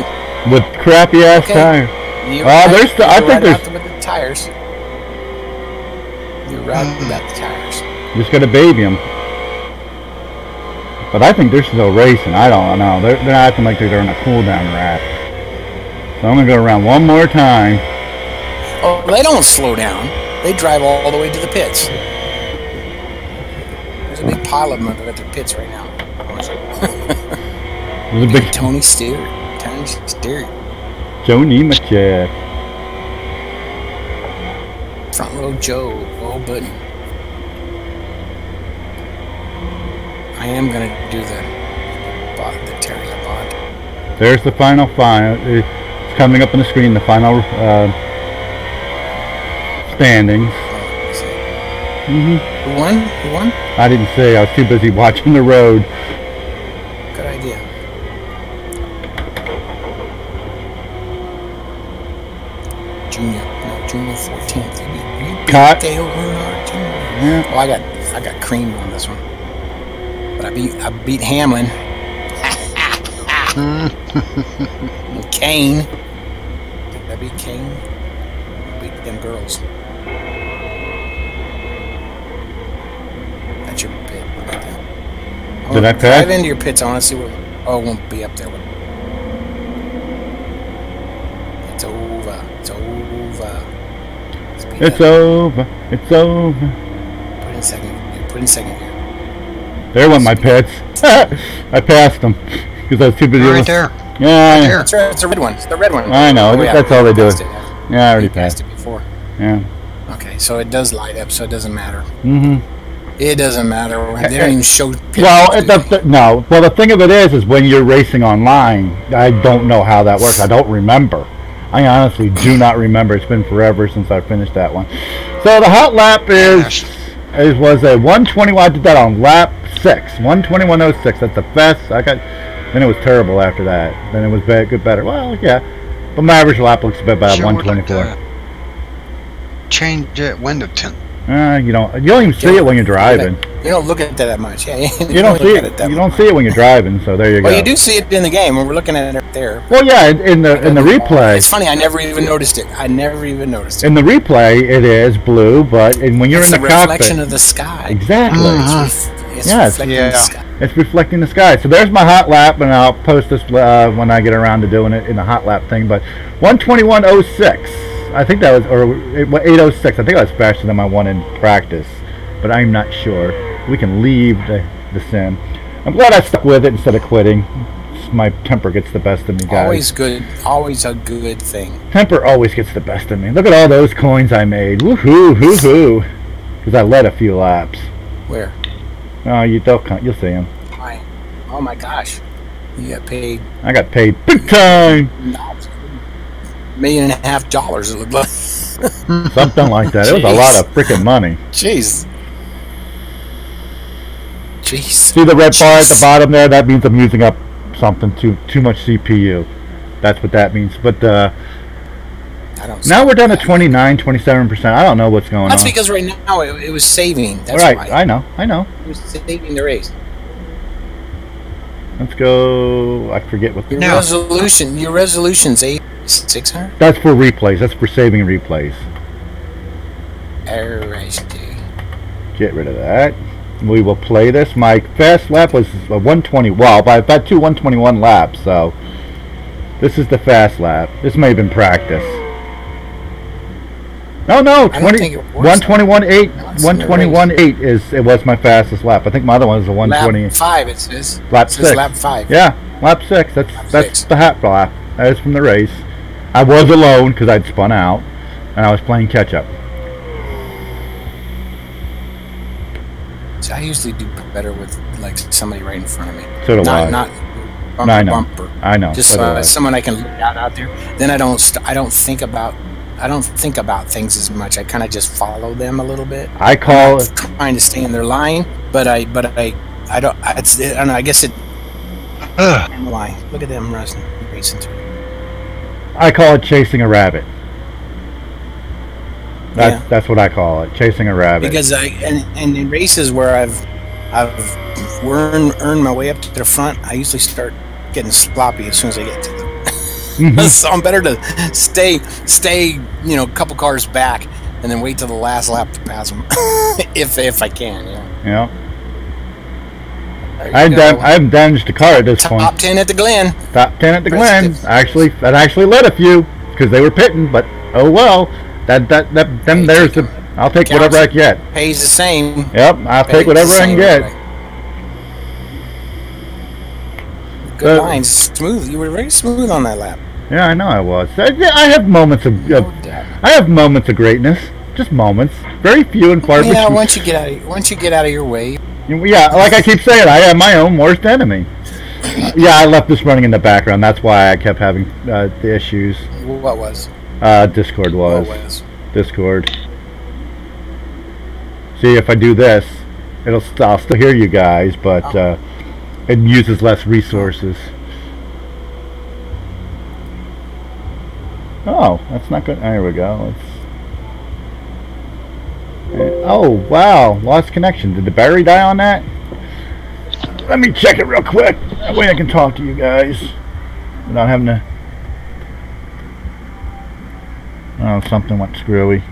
with crappy ass tires. There's the. I think there's. With the tires. You're right about the tires. Just got to baby them. But I think they're still racing. I don't know. They're acting like they're in a cool down rack. So I'm gonna go around one more time. Oh, they don't slow down. They drive all the way to the pits. There's a big pile of them at the pits right now. There's a big Tony Stewart. Tony Stewart. Joni Machek. Front row Joe. Oh, buddy. I am gonna do the Terry Labonte. There's the final. It's coming up on the screen. The final standings. Who won? Who won? I didn't say. I was too busy watching the road. Good idea. Junior 14th. You beat Caught. Dale Earnhardt Jr. Yeah. Well, I got creamed on this one, but I beat Hamlin. Kane. Did I beat Kane? I beat them girls. That's your pit. Did I pass? Drive into your pits. I want to see what. Oh, it won't be up there. It's over. It's over. It's over. It's over. Put in second. Put in second gear. There went my pits. I passed them because I was too busy. Right there. Yeah, Right there. That's right. It's the red one. It's the red one. I know. Oh, yeah. That's all they do. Passed it. Yeah, I already You passed. it before. Yeah. Okay, so it does light up, so it doesn't matter. Mm-hmm. It doesn't matter. They don't even show. Well, no. Well, the thing of it is when you're racing online, I don't know how that works. I don't remember. I honestly do not remember. It's been forever since I finished that one. So the hot lap was a 121. I did that on lap 6, 121.06. That's the best I got. Then it was terrible after that. Then it was better. Well, yeah, but my average lap looks a bit about 124. Change it window tint. You don't even see it when you're driving. You don't look at that much. Yeah, You don't see it. You don't see it when you're driving. So there you go. Well, you do see it in the game when we're looking at it there. Well, yeah, in the replay. It's funny. I never even noticed it. In the replay, it is blue, but when you're in the cockpit, reflection of the sky. Exactly. It's Yes. reflecting the sky. It's reflecting the sky. So there's my hot lap, and I'll post this when I get around to doing it in the hot lap thing. But 121.06. I think that was, or 806. I think that was faster than my one in practice, but I'm not sure. We can leave the sim. I'm glad I stuck with it instead of quitting. My temper gets the best of me, guys. Always good. Always a good thing. Temper always gets the best of me. Look at all those coins I made. Woohoo, hoo-hoo. Because I led a few laps. Where? Oh, you'll see them. Why? Oh my gosh. You got paid. I got paid big time. $1.5 million it looked like. Something like that. It was a lot of freaking money. Jeez. See the red bar at the bottom there? That means I'm using up something too much CPU. That's what that means. But now we're down to 27%. I don't know what's going on. That's because right now it was saving. That's right. Why. I know. It was saving the race. Let's go. I forget what the Your resolution's 600. That's for replays. That's for saving replays. Alright. Get rid of that. We will play this. My fast lap was a 120. Well, by about 121 laps. So this is the fast lap. This may have been practice. No, 121.8. 121.8 it was my fastest lap. I think my other one was a 120. Lap 5 it says. Lap 6. Lap 5. Yeah, lap 6. That's the hot lap. That is from the race. I was alone because I'd spun out, and I was playing catch up. So I usually do better with like somebody right in front of me. So do I. Not bumper, I know. bumper. I know. Just someone I can look out there. Then I don't think about things as much. I kind of just follow them a little bit. I call it trying to stay in their line, but I don't. I don't know. I guess it. Why? Look at them racing through. I call it chasing a rabbit. That's what I call it, chasing a rabbit. Because in races where I've I've earned my way up to the front. I usually start getting sloppy as soon as I get to the. So I'm better to stay, a couple cars back, and then wait till the last lap to pass them, if I can. Yeah. I haven't damaged the car at this point. Top 10 at the Glen. Top 10 at the Glen. That actually led a few because they were pitting, but oh well. I'll take whatever I can get. Pays the same. Yep, I'll take whatever I can get. Good lines, smooth. You were very smooth on that lap. Yeah, I know I was. I have moments of greatness. Just moments. Very few and far between. Yeah, once you get out of your way. Yeah, like I keep saying, I am my own worst enemy. Yeah, I left this running in the background. That's why I kept having the issues. What was? Discord was. What was? Discord. See, if I do this, I'll still hear you guys, but it uses less resources. Oh, that's not good. There we go. Oh, wow. Lost connection. Did the battery die on that? Let me check it real quick. That way I can talk to you guys without having to... Oh, something went screwy.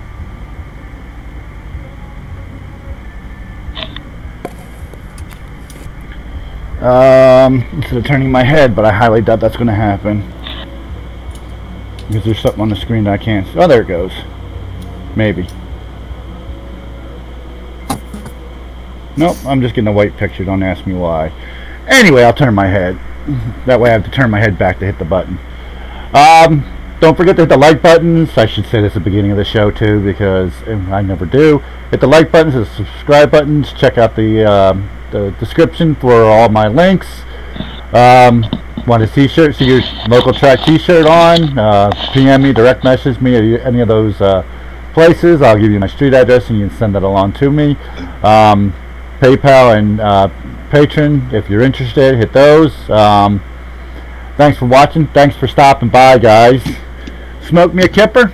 Instead of turning my head, but I highly doubt that's going to happen. Because there's something on the screen that I can't... Oh, there it goes. Maybe. Nope, I'm just getting a white picture. Don't ask me why. Anyway, I'll turn my head. That way I have to turn my head back to hit the button. Don't forget to hit the like buttons. I should say this at the beginning of the show too, because I never do. Hit the like buttons, the subscribe buttons. Check out the description for all my links. Want a t-shirt? See your local track t-shirt on? PM me, direct message me at any of those places. I'll give you my street address and you can send that along to me. PayPal and Patreon, if you're interested, hit those. Thanks for watching. Thanks for stopping by, guys. Smoke me a kipper.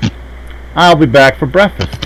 I'll be back for breakfast.